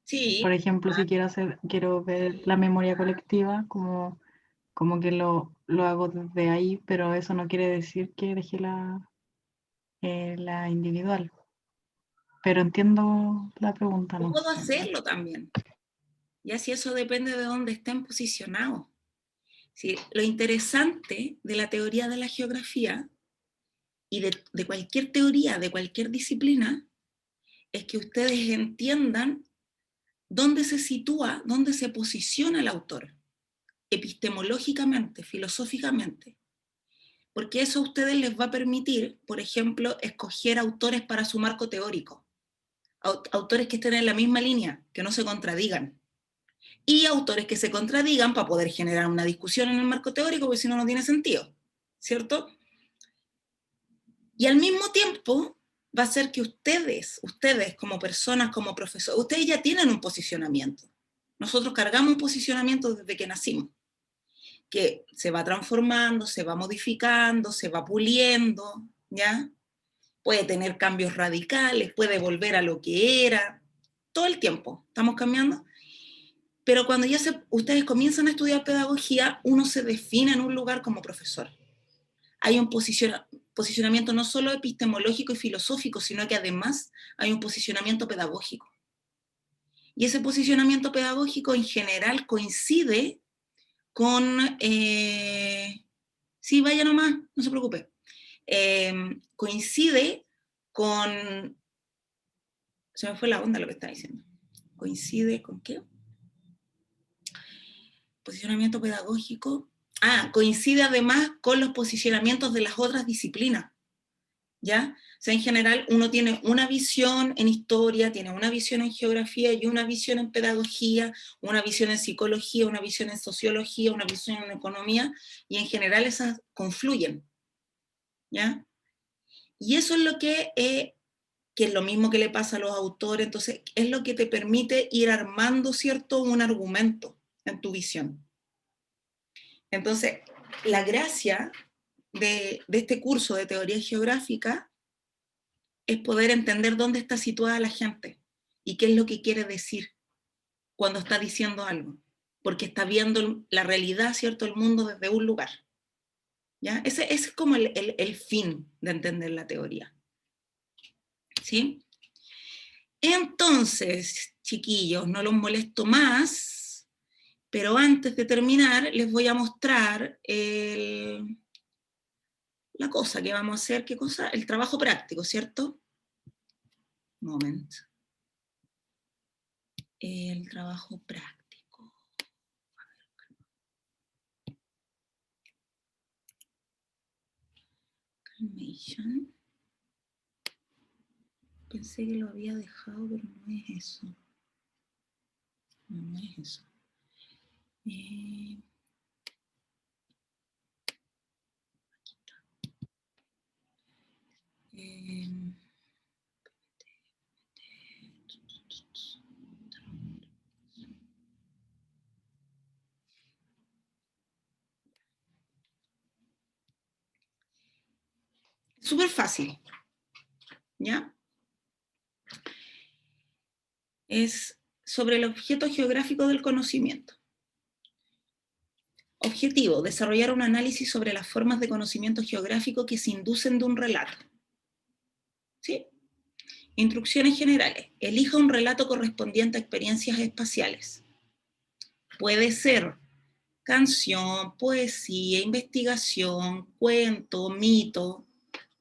A: Sí.
E: Por ejemplo, si quiero ver la memoria colectiva, como que lo hago desde ahí, pero eso no quiere decir que dejé la individual. Pero entiendo la pregunta, ¿no?
A: Puedo hacerlo también. Ya si eso depende de dónde estén posicionados. Sí, lo interesante de la teoría de la geografía y de cualquier teoría, de cualquier disciplina, es que ustedes entiendan dónde se sitúa, dónde se posiciona el autor, epistemológicamente, filosóficamente. Porque eso a ustedes les va a permitir, por ejemplo, escoger autores para su marco teórico. Autores que estén en la misma línea, que no se contradigan. Y autores que se contradigan para poder generar una discusión en el marco teórico, porque si no, no tiene sentido, ¿cierto? Y al mismo tiempo va a ser que ustedes como personas, como profesores, ustedes ya tienen un posicionamiento. Nosotros cargamos un posicionamiento desde que nacimos, que se va transformando, se va modificando, se va puliendo, ¿ya? Puede tener cambios radicales, puede volver a lo que era, todo el tiempo estamos cambiando. Pero cuando ustedes comienzan a estudiar pedagogía, uno se define en un lugar como profesor. Hay un posicionamiento no solo epistemológico y filosófico, sino que además hay un posicionamiento pedagógico. Y ese posicionamiento pedagógico en general coincide con... sí, vaya nomás, no se preocupe. Coincide con... Se me fue la onda lo que estaba diciendo. ¿Coincide con qué? Posicionamiento pedagógico. Coincide además con los posicionamientos de las otras disciplinas, ¿ya? O sea, en general uno tiene una visión en historia, tiene una visión en geografía y una visión en pedagogía, una visión en psicología, una visión en sociología, una visión en economía, y en general esas confluyen, ¿ya? Y eso es lo que es lo mismo que le pasa a los autores, entonces es lo que te permite ir armando, ¿cierto?, un argumento en tu visión. Entonces, la gracia de este curso de teoría geográfica es poder entender dónde está situada la gente y qué es lo que quiere decir cuando está diciendo algo, porque está viendo la realidad, ¿cierto?, el mundo desde un lugar. ¿Ya? Ese es como el fin de entender la teoría. ¿Sí? Entonces, chiquillos, no los molesto más, pero antes de terminar les voy a mostrar la cosa que vamos a hacer, ¿qué cosa? El trabajo práctico, ¿cierto? Un momento. El trabajo práctico. Calmation. Pensé que lo había dejado, pero no es eso. No, no es eso. Aquí está. Súper fácil, ¿ya? Es sobre el objeto geográfico del conocimiento. Objetivo, desarrollar un análisis sobre las formas de conocimiento geográfico que se inducen de un relato. ¿Sí? Instrucciones generales. Elija un relato correspondiente a experiencias espaciales. Puede ser canción, poesía, investigación, cuento, mito,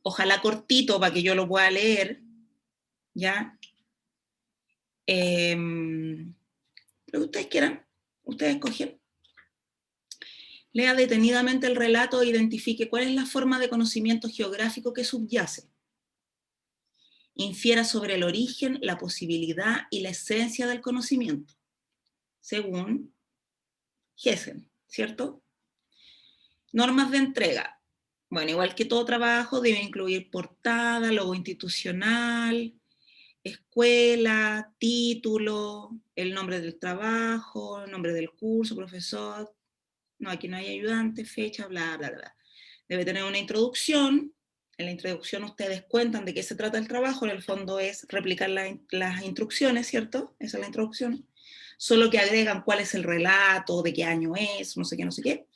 A: ojalá cortito para que yo lo pueda leer, ¿ya? Lo que ustedes quieran, ustedes escogen. Lea detenidamente el relato e identifique cuál es la forma de conocimiento geográfico que subyace. Infiera sobre el origen, la posibilidad y la esencia del conocimiento, según Gessen, ¿cierto? Normas de entrega. Bueno, igual que todo trabajo, debe incluir portada, logo institucional, escuela, título, el nombre del trabajo, el nombre del curso, profesor. No, aquí no hay ayudante, fecha, bla, bla, bla. Debe tener una introducción. En la introducción ustedes cuentan de qué se trata el trabajo, en el fondo es replicar las instrucciones, ¿cierto? Esa es la introducción. Solo que agregan cuál es el relato, de qué año es, no sé qué, no sé qué.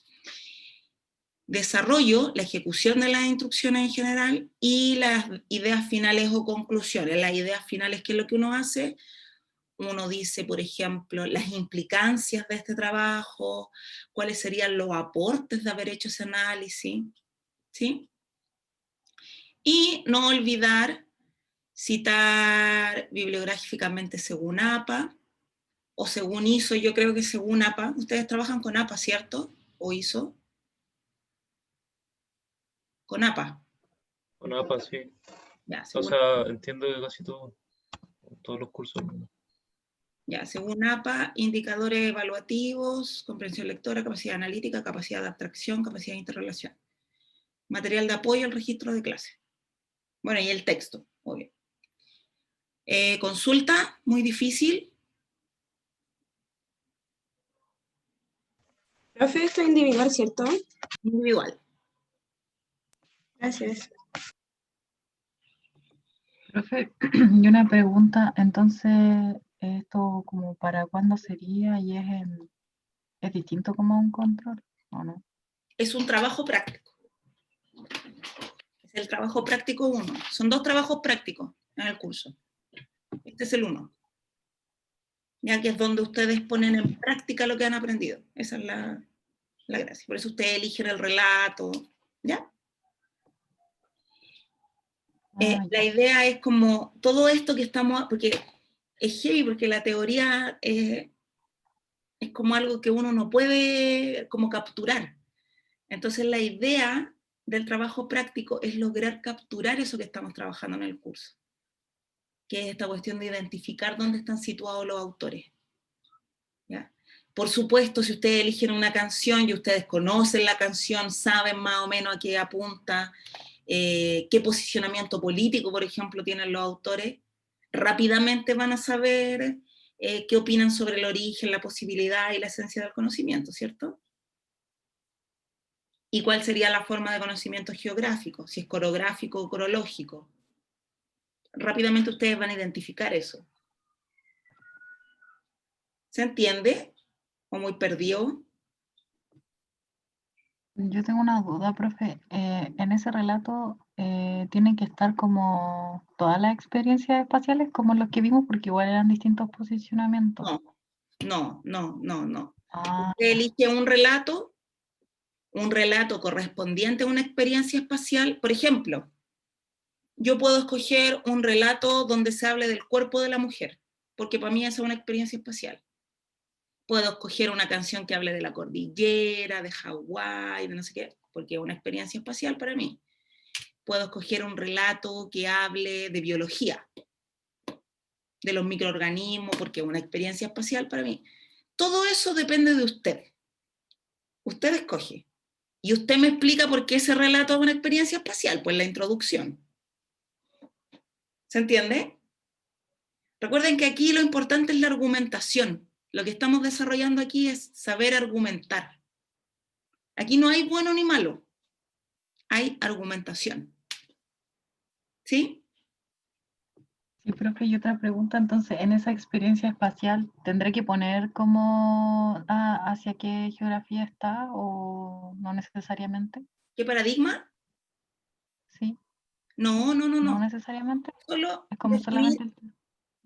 A: Desarrollo, la ejecución de las instrucciones en general y las ideas finales o conclusiones. Las ideas finales, ¿qué es lo que uno hace? Uno dice, por ejemplo, las implicancias de este trabajo, cuáles serían los aportes de haber hecho ese análisis, ¿sí? Y no olvidar citar bibliográficamente según APA, o según ISO, yo creo que según APA. Ustedes trabajan con APA, ¿cierto? ¿O ISO? Con APA.
B: Con APA, sí.
A: Ya,
B: O
A: según,
B: sea, entiendo que casi todos los cursos.
A: ya, según APA, indicadores evaluativos, comprensión lectora, capacidad analítica, capacidad de abstracción, capacidad de interrelación. Material de apoyo al registro de clase. Bueno, y el texto, obvio. Consulta, muy difícil.
J: Profe, esto es individual, ¿cierto?
A: Individual.
J: Gracias.
E: Profe, y una pregunta, entonces, ¿esto como para cuándo sería y es distinto como a un control, o no?
A: Es un trabajo práctico. Es el trabajo práctico 1. Son 2 trabajos prácticos en el curso. Este es el 1. Ya que es donde ustedes ponen en práctica lo que han aprendido. Esa es la gracia. Por eso ustedes eligen el relato, ¿ya? La idea es como todo esto que estamos, porque es heavy, porque la teoría es como algo que uno no puede como capturar. Entonces la idea del trabajo práctico es lograr capturar eso que estamos trabajando en el curso, que es esta cuestión de identificar dónde están situados los autores. ¿Ya? Por supuesto, si ustedes eligen una canción y ustedes conocen la canción, saben más o menos a qué apunta, qué posicionamiento político, por ejemplo, tienen los autores, rápidamente van a saber qué opinan sobre el origen, la posibilidad y la esencia del conocimiento, ¿cierto? ¿Y cuál sería la forma de conocimiento geográfico? Si es coreográfico o corológico. Rápidamente ustedes van a identificar eso. ¿Se entiende? ¿O muy perdido?
E: Yo tengo una duda, profe. En ese relato tienen que estar como todas las experiencias espaciales como los que vimos, porque igual eran distintos posicionamientos.
A: No.
E: Ah,
A: Usted elige un relato un relato correspondiente a una experiencia espacial. Por ejemplo, yo puedo escoger un relato donde se hable del cuerpo de la mujer, porque para mí esa es una experiencia espacial. Puedo escoger una canción que hable de la cordillera, de Hawái, de no sé qué, porque es una experiencia espacial para mí. Puedo escoger un relato que hable de biología, de los microorganismos, porque es una experiencia espacial para mí. Todo eso depende de usted. Usted escoge. Y usted me explica por qué ese relato es una experiencia espacial, pues la introducción. ¿Se entiende? Recuerden que aquí lo importante es la argumentación. Lo que estamos desarrollando aquí es saber argumentar. Aquí no hay bueno ni malo. Hay argumentación. ¿Sí?
E: Sí, profe, y otra pregunta, entonces, en esa experiencia espacial, ¿tendré que poner como hacia qué geografía está o no necesariamente?
A: ¿Qué paradigma?
E: Sí,
A: No, no, no,
E: no
A: no.
E: necesariamente.
A: Solo
E: Es como
A: definir
E: solamente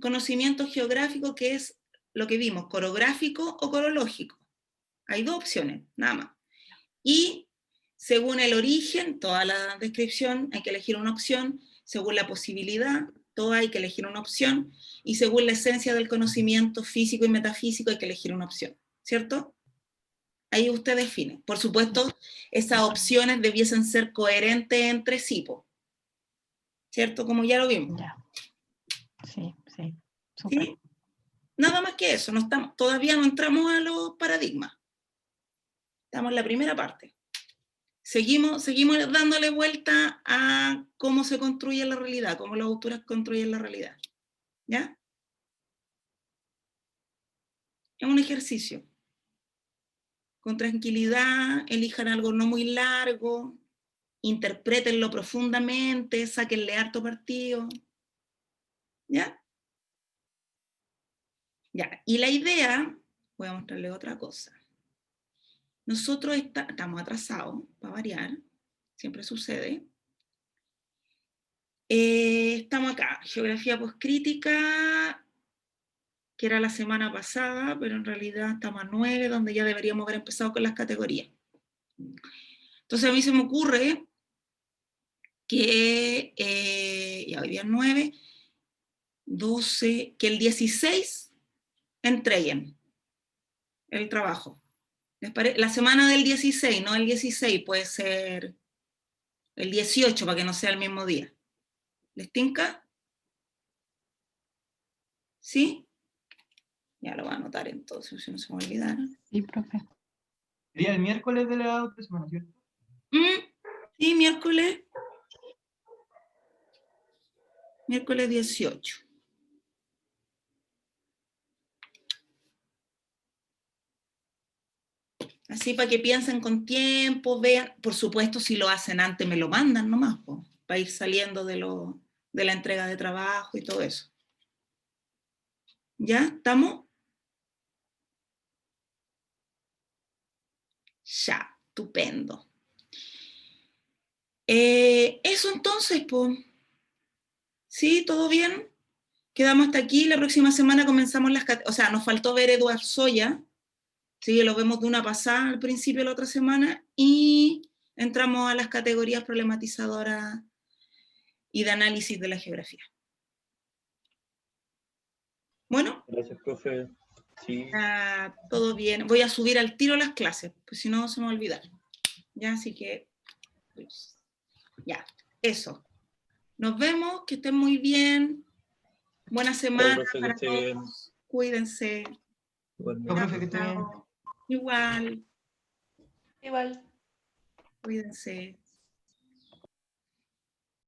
A: conocimiento geográfico, que es lo que vimos, corográfico o corológico. Hay dos opciones, nada más. Y según el origen, toda la descripción hay que elegir una opción, según la posibilidad, toda hay que elegir una opción, y según la esencia del conocimiento físico y metafísico hay que elegir una opción, ¿cierto? Ahí usted define. Por supuesto, esas opciones debiesen ser coherentes entre sí, ¿cierto? Como ya lo vimos.
E: ya. Sí, sí. Súper.
A: ¿Sí? Nada más que eso, no estamos, todavía no entramos a los paradigmas. Estamos en la primera parte. Seguimos dándole vuelta a cómo se construye la realidad, cómo los autores construyen la realidad. ¿Ya? Es un ejercicio. Con tranquilidad, elijan algo no muy largo, interprétenlo profundamente, sáquenle harto partido. ¿Ya? Ya. Y la idea, voy a mostrarle otra cosa. Nosotros estamos atrasados, para variar, siempre sucede. Estamos acá, geografía poscrítica, que era la semana pasada, pero en realidad estamos a 9, donde ya deberíamos haber empezado con las categorías. Entonces a mí se me ocurre que, ya hoy día es 9, 12, que el 16 entreguen el trabajo. La semana del 16, no el 16, puede ser el 18 para que no sea el mismo día. ¿Les tinca? ¿Sí? Ya lo voy a anotar entonces, si no se me olvidara.
E: Sí, profe.
G: Sería el miércoles de la otra semana, ¿cierto?
A: Sí, miércoles 18. Así para que piensen con tiempo, vean, por supuesto si lo hacen antes me lo mandan nomás, para ir saliendo de la entrega de trabajo y todo eso. ¿Ya? ¿Estamos? Ya, estupendo. Eso entonces, pues. ¿Sí? ¿Todo bien? Quedamos hasta aquí, la próxima semana comenzamos o sea, nos faltó ver Eduard Soya, sí, lo vemos de una pasada al principio de la otra semana, y entramos a las categorías problematizadoras y de análisis de la geografía. Bueno.
B: Gracias, profe. Sí.
A: Todo bien. Voy a subir al tiro las clases, pues si no se me va a olvidar. Ya, así que, pues, ya, eso. Nos vemos, que estén muy bien. Buena semana
B: profe,
A: para
B: que esté
A: todos.
B: bien.
A: Cuídense.
G: No, profe, que esté bien.
A: Igual.
C: Igual.
A: Cuídense.